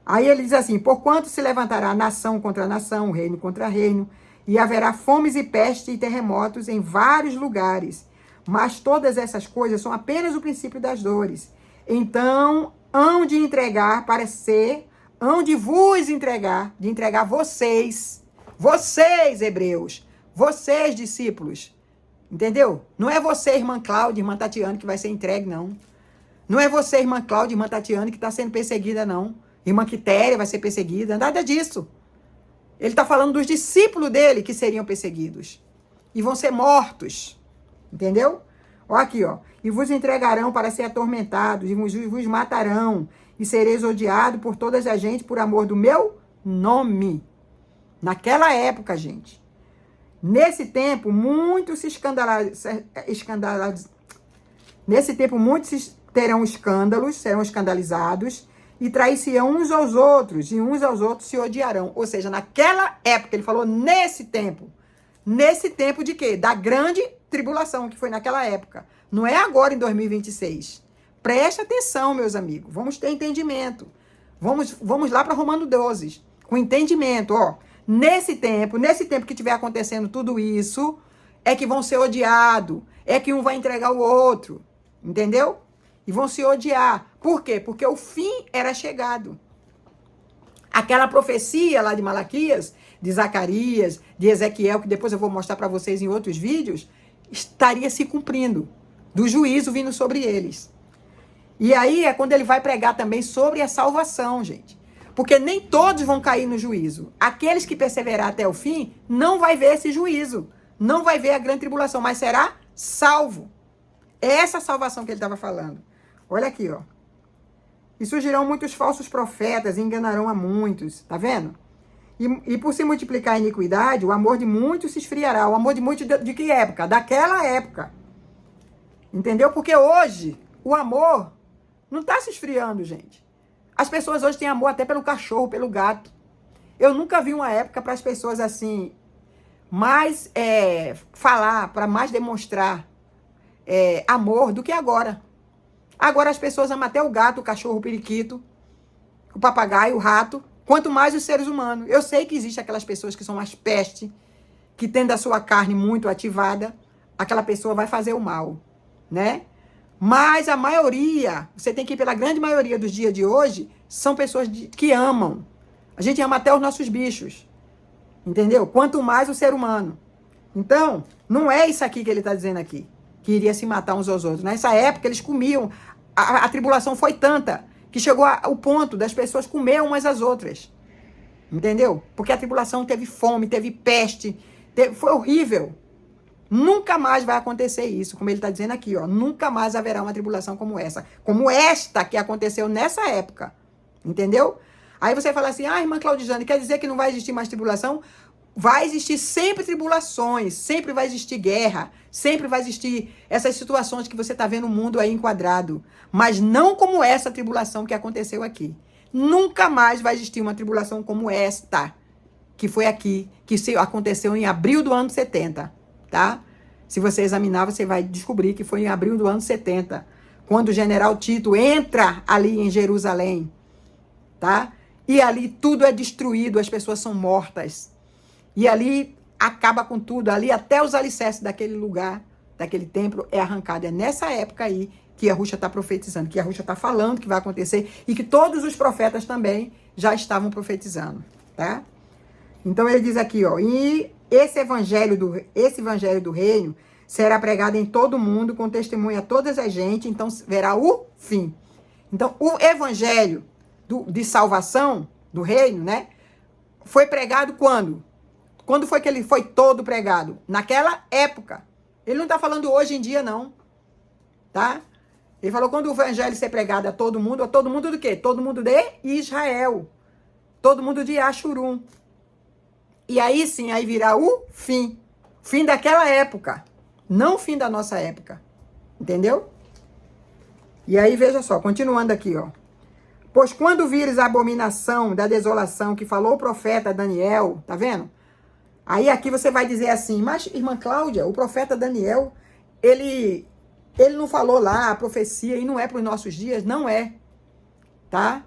Aí ele diz assim, porquanto se levantará nação contra nação, reino contra reino, e haverá fomes e peste e terremotos em vários lugares. Mas todas essas coisas são apenas o princípio das dores. Então, hão de entregar para ser, hão de vos entregar, de entregar vocês, hebreus, vocês, discípulos, entendeu? Não é você, irmã Cláudia, irmã Tatiana, que vai ser entregue, não. Não é você, irmã Cláudia, irmã Tatiana, que está sendo perseguida, não. Irmã Quitéria vai ser perseguida, nada disso. Ele está falando dos discípulos dele que seriam perseguidos. E vão ser mortos. Entendeu? Ó aqui, ó. E vos entregarão para ser atormentados, e vos matarão, e sereis odiados por todas as gente por amor do meu nome. Naquela época, gente. Nesse tempo, muitos se Nesse tempo, muitos terão escândalos, serão escandalizados, e trair-se-ão uns aos outros, e uns aos outros se odiarão. Ou seja, naquela época, ele falou nesse tempo. Nesse tempo de quê? Da grande tribulação, que foi naquela época. Não é agora, em 2026. Preste atenção, meus amigos. Vamos ter entendimento. Vamos lá para Romano 12, com entendimento, ó. Nesse tempo que estiver acontecendo tudo isso, é que vão ser odiados. É que um vai entregar o outro. Entendeu? E vão se odiar. Por quê? Porque o fim era chegado. Aquela profecia lá de Malaquias, de Zacarias, de Ezequiel, que depois eu vou mostrar para vocês em outros vídeos, estaria se cumprindo. Do juízo vindo sobre eles. E aí é quando ele vai pregar também sobre a salvação, gente. Porque nem todos vão cair no juízo. Aqueles que perseverar até o fim, não vai ver esse juízo. Não vai ver a grande tribulação, mas será salvo. É essa salvação que ele estava falando. Olha aqui, ó. E surgirão muitos falsos profetas e enganarão a muitos. Tá vendo? E por se multiplicar a iniquidade, o amor de muitos se esfriará. O amor de muitos de que época? Daquela época. Entendeu? Porque hoje, o amor não está se esfriando, gente. As pessoas hoje têm amor até pelo cachorro, pelo gato. Eu nunca vi uma época para as pessoas assim, mais falar, para mais demonstrar amor do que agora. Agora as pessoas amam até o gato, o cachorro, o periquito, o papagaio, o rato, quanto mais os seres humanos. Eu sei que existem aquelas pessoas que são mais peste, que tendo a sua carne muito ativada, aquela pessoa vai fazer o mal, né? Mas a maioria, você tem que ir pela grande maioria dos dias de hoje, são pessoas que amam. A gente ama até os nossos bichos, entendeu? Quanto mais o ser humano. Então, não é isso aqui que ele está dizendo aqui, que iria se matar uns aos outros. Nessa época, eles comiam. A tribulação foi tanta que chegou ao ponto das pessoas comer umas às outras. Entendeu? Porque a tribulação teve fome, teve peste, foi horrível. Nunca mais vai acontecer isso, como ele está dizendo aqui, ó. Nunca mais haverá uma tribulação como esta que aconteceu nessa época. Entendeu? Aí você fala assim, irmã Claudijane, quer dizer que não vai existir mais tribulação? Vai existir sempre tribulações, sempre vai existir guerra, sempre vai existir essas situações que você está vendo o mundo aí enquadrado. Mas não como essa tribulação que aconteceu aqui. Nunca mais vai existir uma tribulação como esta, que foi aqui, que aconteceu em abril do ano 70, tá? Se você examinar, você vai descobrir que foi em abril do ano 70, quando o general Tito entra ali em Jerusalém, tá? E ali tudo é destruído, as pessoas são mortas. E ali acaba com tudo, ali até os alicerces daquele lugar, daquele templo, é arrancado. É nessa época aí que Yahushua está profetizando, que Yahushua está falando que vai acontecer e que todos os profetas também já estavam profetizando, tá? Então ele diz aqui, ó, e esse evangelho do reino será pregado em todo mundo, com testemunho a todas as gente, então verá o fim. Então o evangelho de salvação do reino, né, foi pregado quando? Quando foi que ele foi todo pregado? Naquela época. Ele não está falando hoje em dia, não. Tá? Ele falou quando o evangelho ser pregado a todo mundo do quê? Todo mundo de Israel. Todo mundo de Ashurum. E aí sim, aí virá o fim. Fim daquela época. Não o fim da nossa época. Entendeu? E aí, veja só, continuando aqui, ó. Pois quando vires a abominação da desolação que falou o profeta Daniel, tá vendo? Aí aqui você vai dizer assim, mas irmã Cláudia, o profeta Daniel, ele não falou lá a profecia e não é para os nossos dias? Não é, tá?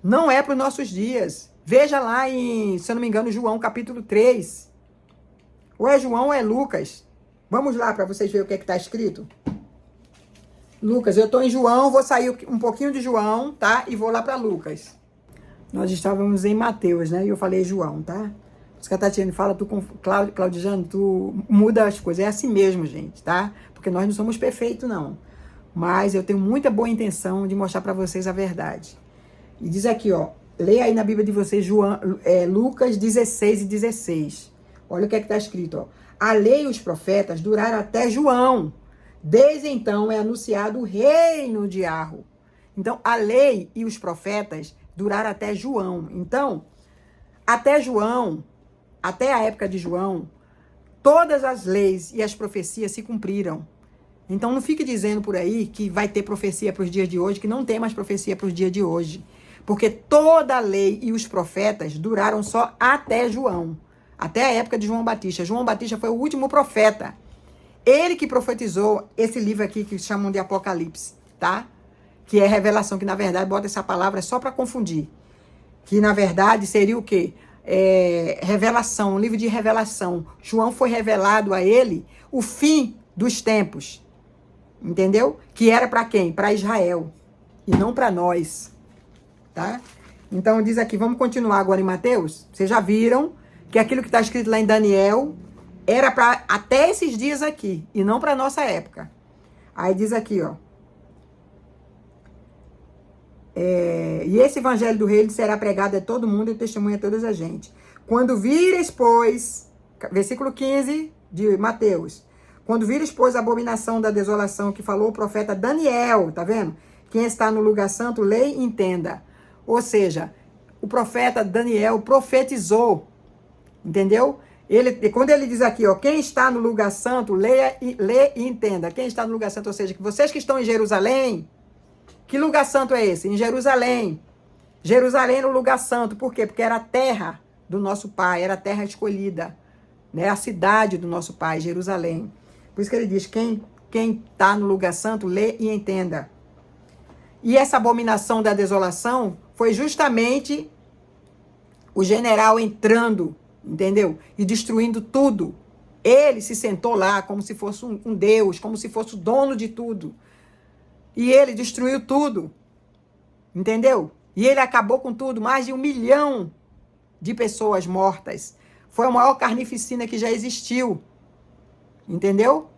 Não é para os nossos dias. Veja lá em, se eu não me engano, João capítulo 3. Ou é João ou é Lucas. Vamos lá para vocês verem o que está escrito. Lucas, eu estou em João, vou sair um pouquinho de João, tá? E vou lá para Lucas. Nós estávamos em Mateus, né? E eu falei João, tá? Os que a Tatiane fala, tu com Claudijane, tu muda as coisas. É assim mesmo, gente, tá? Porque nós não somos perfeitos, não. Mas eu tenho muita boa intenção de mostrar para vocês a verdade. E diz aqui, ó. Leia aí na Bíblia de vocês, Lucas 16 e 16. Olha o que está escrito, ó. A lei e os profetas duraram até João. Desde então é anunciado o reino de Arro. Então, a lei e os profetas duraram até João. Então, até João, até a época de João, todas as leis e as profecias se cumpriram. Então, não fique dizendo por aí que vai ter profecia para os dias de hoje, que não tem mais profecia para os dias de hoje. Porque toda a lei e os profetas duraram só até João. Até a época de João Batista. João Batista foi o último profeta. Ele que profetizou esse livro aqui que chamam de Apocalipse, tá? Que é revelação, que na verdade bota essa palavra só para confundir. Que na verdade seria o quê? Revelação, um livro de revelação. João foi revelado a ele o fim dos tempos. Entendeu? Que era para quem? Para Israel. E não para nós. Tá? Então diz aqui, vamos continuar agora em Mateus. Vocês já viram que aquilo que está escrito lá em Daniel era para até esses dias aqui, e não para nossa época. Aí diz aqui, ó. E esse evangelho do reino será pregado a todo mundo e testemunha a toda a gente. Quando vires, pois, versículo 15 de Mateus. Quando vires, pois, a abominação da desolação que falou o profeta Daniel, tá vendo? Quem está no lugar santo, leia e entenda. Ou seja, o profeta Daniel profetizou, entendeu? Quando ele diz aqui, ó, quem está no lugar santo, lê e entenda. Quem está no lugar santo, ou seja, que vocês que estão em Jerusalém, que lugar santo é esse? Em Jerusalém. Jerusalém era o lugar santo. Por quê? Porque era a terra do nosso pai, era a terra escolhida, né? A cidade do nosso pai, Jerusalém. Por isso que ele diz, quem está no lugar santo, lê e entenda. E essa abominação da desolação foi justamente o general entrando, entendeu? E destruindo tudo. Ele se sentou lá como se fosse um Deus, como se fosse o dono de tudo. E ele destruiu tudo. Entendeu? E ele acabou com tudo. Mais de 1 milhão de pessoas mortas. Foi a maior carnificina que já existiu. Entendeu?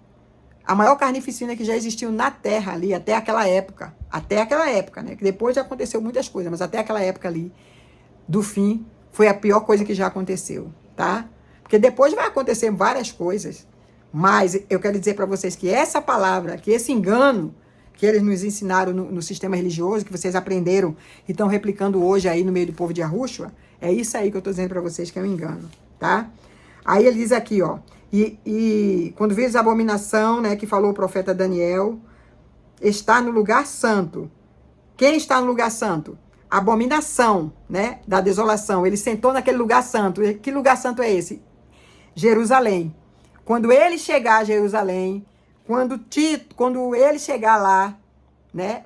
A maior carnificina que já existiu na Terra ali, até aquela época. Até aquela época, né? Que depois já aconteceu muitas coisas, mas até aquela época ali, do fim foi a pior coisa que já aconteceu, tá? Porque depois vai acontecer várias coisas. Mas eu quero dizer para vocês que essa palavra, que esse engano que eles nos ensinaram no sistema religioso, que vocês aprenderam e estão replicando hoje aí no meio do povo de Yahushua, é isso aí que eu estou dizendo para vocês que é um engano, tá? Aí ele diz aqui, ó, e quando vês a abominação, né, que falou o profeta Daniel, está no lugar santo. Quem está no lugar santo? A abominação, né, da desolação. Ele sentou naquele lugar santo. Que lugar santo é esse? Jerusalém. Quando ele chegar a Jerusalém, quando ele chegar lá, né,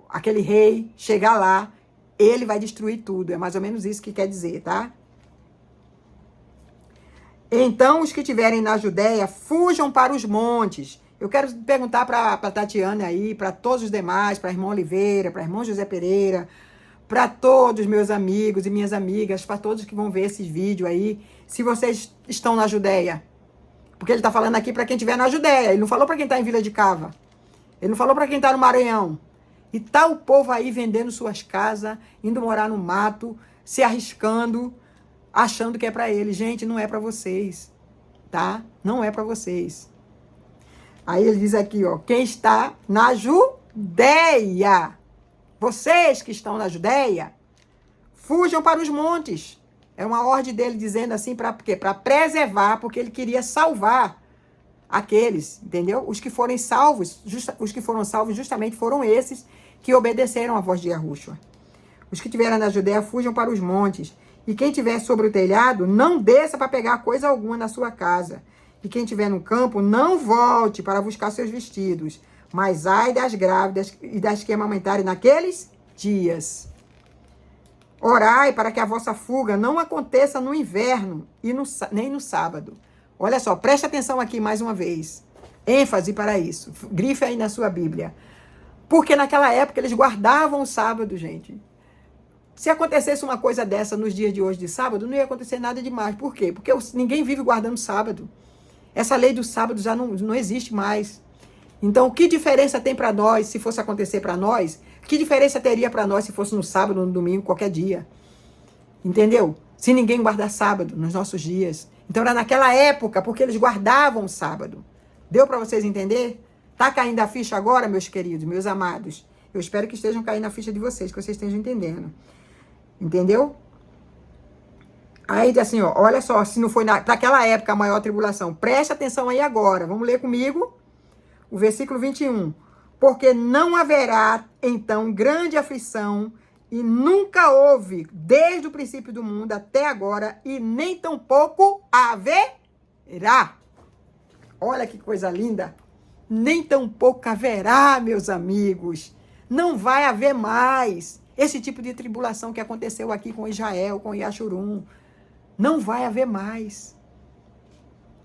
aquele rei chegar lá, ele vai destruir tudo. É mais ou menos isso que quer dizer, tá? Então, os que estiverem na Judéia, fujam para os montes. Eu quero perguntar para a Tatiana aí, para todos os demais, para a irmã Oliveira, para a irmã José Pereira, para todos os meus amigos e minhas amigas, para todos que vão ver esses vídeos aí, se vocês estão na Judéia. Porque ele está falando aqui para quem estiver na Judéia. Ele não falou para quem está em Vila de Cava. Ele não falou para quem está no Maranhão. E tá o povo aí vendendo suas casas, indo morar no mato, se arriscando, achando que é para ele. Gente, não é para vocês, tá? Não é para vocês. Aí ele diz aqui, ó, quem está na Judéia. Vocês que estão na Judéia, fujam para os montes. É uma ordem dele dizendo assim, para quê? Para preservar, porque ele queria salvar aqueles, entendeu? Os que foram salvos justamente foram esses que obedeceram à voz de Yahushua. Os que estiverem na Judéia, fujam para os montes. E quem estiver sobre o telhado, não desça para pegar coisa alguma na sua casa. E quem estiver no campo, não volte para buscar seus vestidos. Mas ai das grávidas e das que amamentarem naqueles dias. Orai para que a vossa fuga não aconteça no inverno e nem no sábado. Olha só, preste atenção aqui mais uma vez. ênfase para isso. Grife aí na sua Bíblia. Porque naquela época eles guardavam o sábado, gente. Se acontecesse uma coisa dessa nos dias de hoje de sábado, não ia acontecer nada demais. Por quê? Porque ninguém vive guardando sábado. Essa lei do sábado já não existe mais. Então, que diferença tem para nós se fosse acontecer para nós? Que diferença teria para nós se fosse no sábado, no domingo, qualquer dia? Entendeu? Se ninguém guardar sábado nos nossos dias. Então, era naquela época, porque eles guardavam o sábado. Deu para vocês entender? Tá caindo a ficha agora, meus queridos, meus amados? Eu espero que estejam caindo a ficha de vocês, que vocês estejam entendendo. Entendeu? Aí, assim, ó, olha só, se não foi para aquela época a maior tribulação. Preste atenção aí agora. Vamos ler comigo o versículo 21. Porque não haverá, então, grande aflição, e nunca houve, desde o princípio do mundo até agora, e nem tampouco haverá. Olha que coisa linda. Nem tampouco haverá, meus amigos. Não vai haver mais esse tipo de tribulação que aconteceu aqui com Israel, com Yashurum. Não vai haver mais.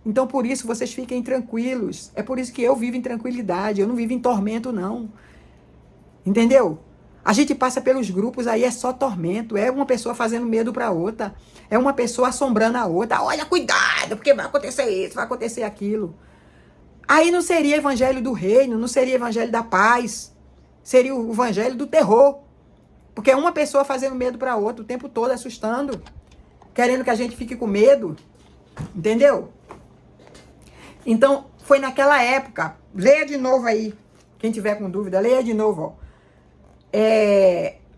Então, por isso, vocês fiquem tranquilos. É por isso que eu vivo em tranquilidade. Eu não vivo em tormento, não. Entendeu? A gente passa pelos grupos aí, é só tormento. É uma pessoa fazendo medo para outra. É uma pessoa assombrando a outra. Olha, cuidado, porque vai acontecer isso, vai acontecer aquilo. Aí não seria evangelho do reino, não seria evangelho da paz. Seria o evangelho do terror. Porque é uma pessoa fazendo medo para outra o tempo todo, assustando. Querendo que a gente fique com medo. Entendeu? Então, foi naquela época. Leia de novo aí. Quem tiver com dúvida, leia de novo. Ó.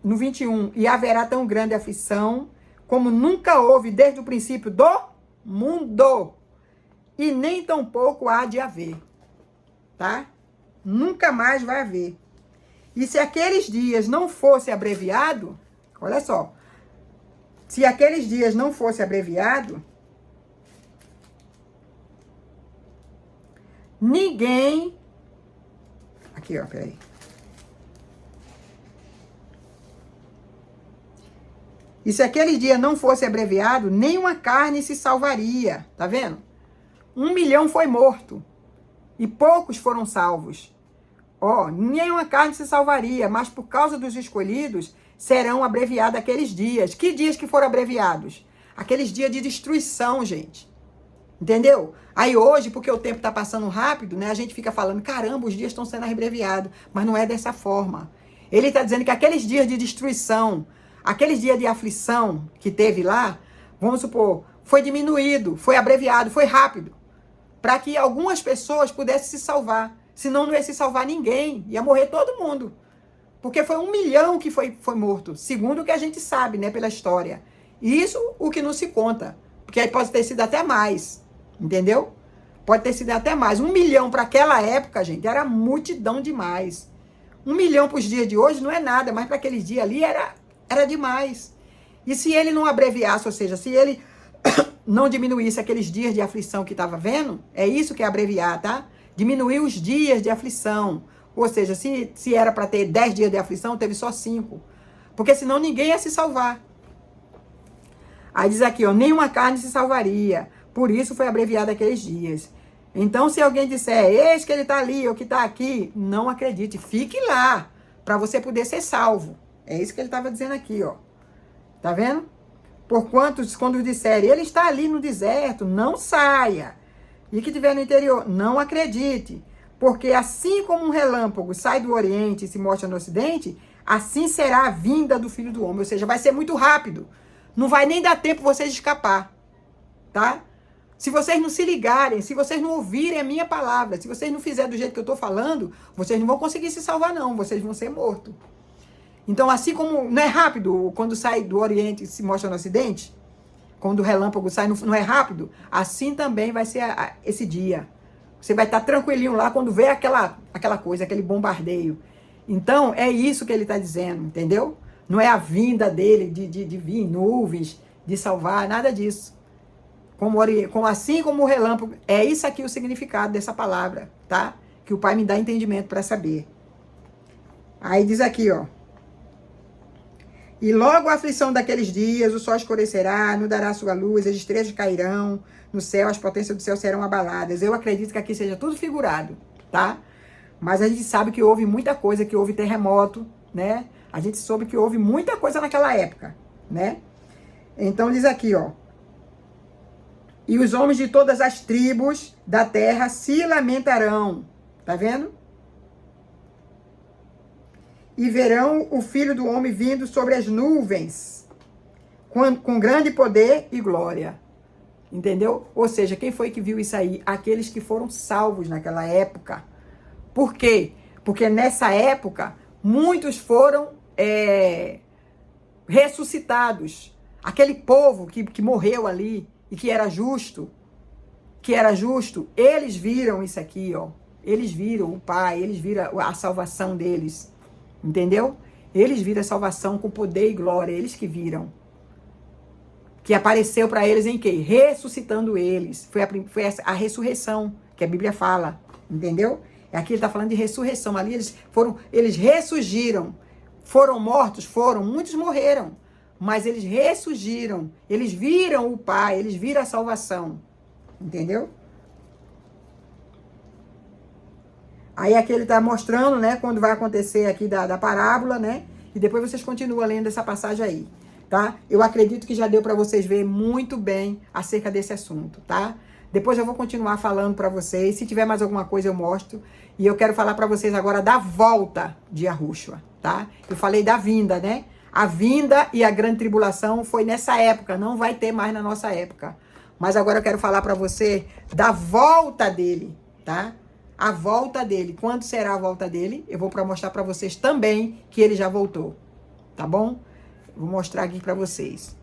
No 21. E haverá tão grande aflição como nunca houve desde o princípio do mundo. E nem tampouco há de haver. Tá? Nunca mais vai haver. E se aqueles dias não fosse abreviado, olha só. Se aqueles dias não fosse abreviado, ninguém... Aqui, ó, peraí. E se aquele dia não fosse abreviado, nenhuma carne se salvaria. Tá vendo? 1 milhão foi morto. E poucos foram salvos. Ó, nenhuma carne se salvaria, mas por causa dos escolhidos, serão abreviados aqueles dias. Que dias que foram abreviados? Aqueles dias de destruição, gente. Entendeu? Aí hoje, porque o tempo está passando rápido, né? A gente fica falando, caramba, os dias estão sendo abreviados. Mas não é dessa forma. Ele está dizendo que aqueles dias de destruição, aqueles dias de aflição que teve lá, vamos supor, foi diminuído, foi abreviado, foi rápido, para que algumas pessoas pudessem se salvar. Senão não ia se salvar ninguém, ia morrer todo mundo. Porque foi 1 milhão que foi morto, segundo o que a gente sabe, né, pela história. Isso o que não se conta, porque aí pode ter sido até mais, entendeu? Pode ter sido até mais. 1 milhão para aquela época, gente, era multidão demais. 1 milhão para os dias de hoje não é nada, mas para aqueles dias ali era demais. E se ele não abreviasse, ou seja, se ele não diminuísse aqueles dias de aflição que estava vendo, é isso que é abreviar, tá? Diminuir os dias de aflição. Ou seja, se era para ter 10 dias de aflição, teve só 5. Porque senão ninguém ia se salvar. Aí diz aqui, ó, nenhuma carne se salvaria. Por isso foi abreviado aqueles dias. Então, se alguém disser, eis que ele está ali ou que está aqui, não acredite. Fique lá, para você poder ser salvo. É isso que ele estava dizendo aqui, ó. Tá vendo? Porquanto, quando disserem, ele está ali no deserto, não saia. E que estiver no interior, não acredite. Porque assim como um relâmpago sai do Oriente e se mostra no Ocidente, assim será a vinda do Filho do Homem. Ou seja, vai ser muito rápido. Não vai nem dar tempo vocês de escapar. Tá? Se vocês não se ligarem, se vocês não ouvirem a minha palavra, se vocês não fizerem do jeito que eu estou falando, vocês não vão conseguir se salvar, não. Vocês vão ser mortos. Então, assim como não é rápido quando sai do Oriente e se mostra no Ocidente, quando o relâmpago sai, não é rápido, assim também vai ser esse dia. Você vai estar tranquilinho lá quando vê aquela coisa, aquele bombardeio. Então, é isso que ele está dizendo, entendeu? Não é a dele de vir em nuvens, de salvar, nada disso. Assim como o relâmpago, é isso aqui o significado dessa palavra, tá? Que o Pai me dá entendimento para saber. Aí diz aqui, ó. E logo a aflição daqueles dias, o sol escurecerá, não dará sua luz, as estrelas cairão no céu, as potências do céu serão abaladas. Eu acredito que aqui seja tudo figurado, tá? Mas a gente sabe que houve muita coisa, que houve terremoto, né? A gente soube que houve muita coisa naquela época, né? Então diz aqui, ó. E os homens de todas as tribos da terra se lamentarão. Tá vendo? E verão o Filho do Homem vindo sobre as nuvens, com grande poder e glória. Entendeu? Ou seja, quem foi que viu isso aí? Aqueles que foram salvos naquela época. Por quê? Porque nessa época, muitos foram ressuscitados. Aquele povo que morreu ali e que era justo, eles viram isso aqui, ó. Eles viram o Pai, eles viram a salvação deles. Entendeu? Eles viram a salvação com poder e glória, eles que viram. Que apareceu para eles em quê? Ressuscitando eles. Foi a ressurreição que a Bíblia fala, entendeu? Aqui ele está falando de ressurreição. Ali eles ressurgiram. Foram mortos? Foram. Muitos morreram. Mas eles ressurgiram. Eles viram o Pai, eles viram a salvação. Entendeu? Aí aqui ele está mostrando, né, quando vai acontecer aqui da parábola, né? E depois vocês continuam lendo essa passagem aí, tá? Eu acredito que já deu para vocês ver muito bem acerca desse assunto, tá? Depois eu vou continuar falando para vocês. Se tiver mais alguma coisa eu mostro. E eu quero falar para vocês agora da volta de Yahushua, tá? Eu falei da vinda, né? A vinda e a grande tribulação foi nessa época, não vai ter mais na nossa época. Mas agora eu quero falar para você da volta dele, tá? A volta dele. Quando será a volta dele? Eu vou mostrar para vocês também que ele já voltou. Tá bom? Vou mostrar aqui para vocês.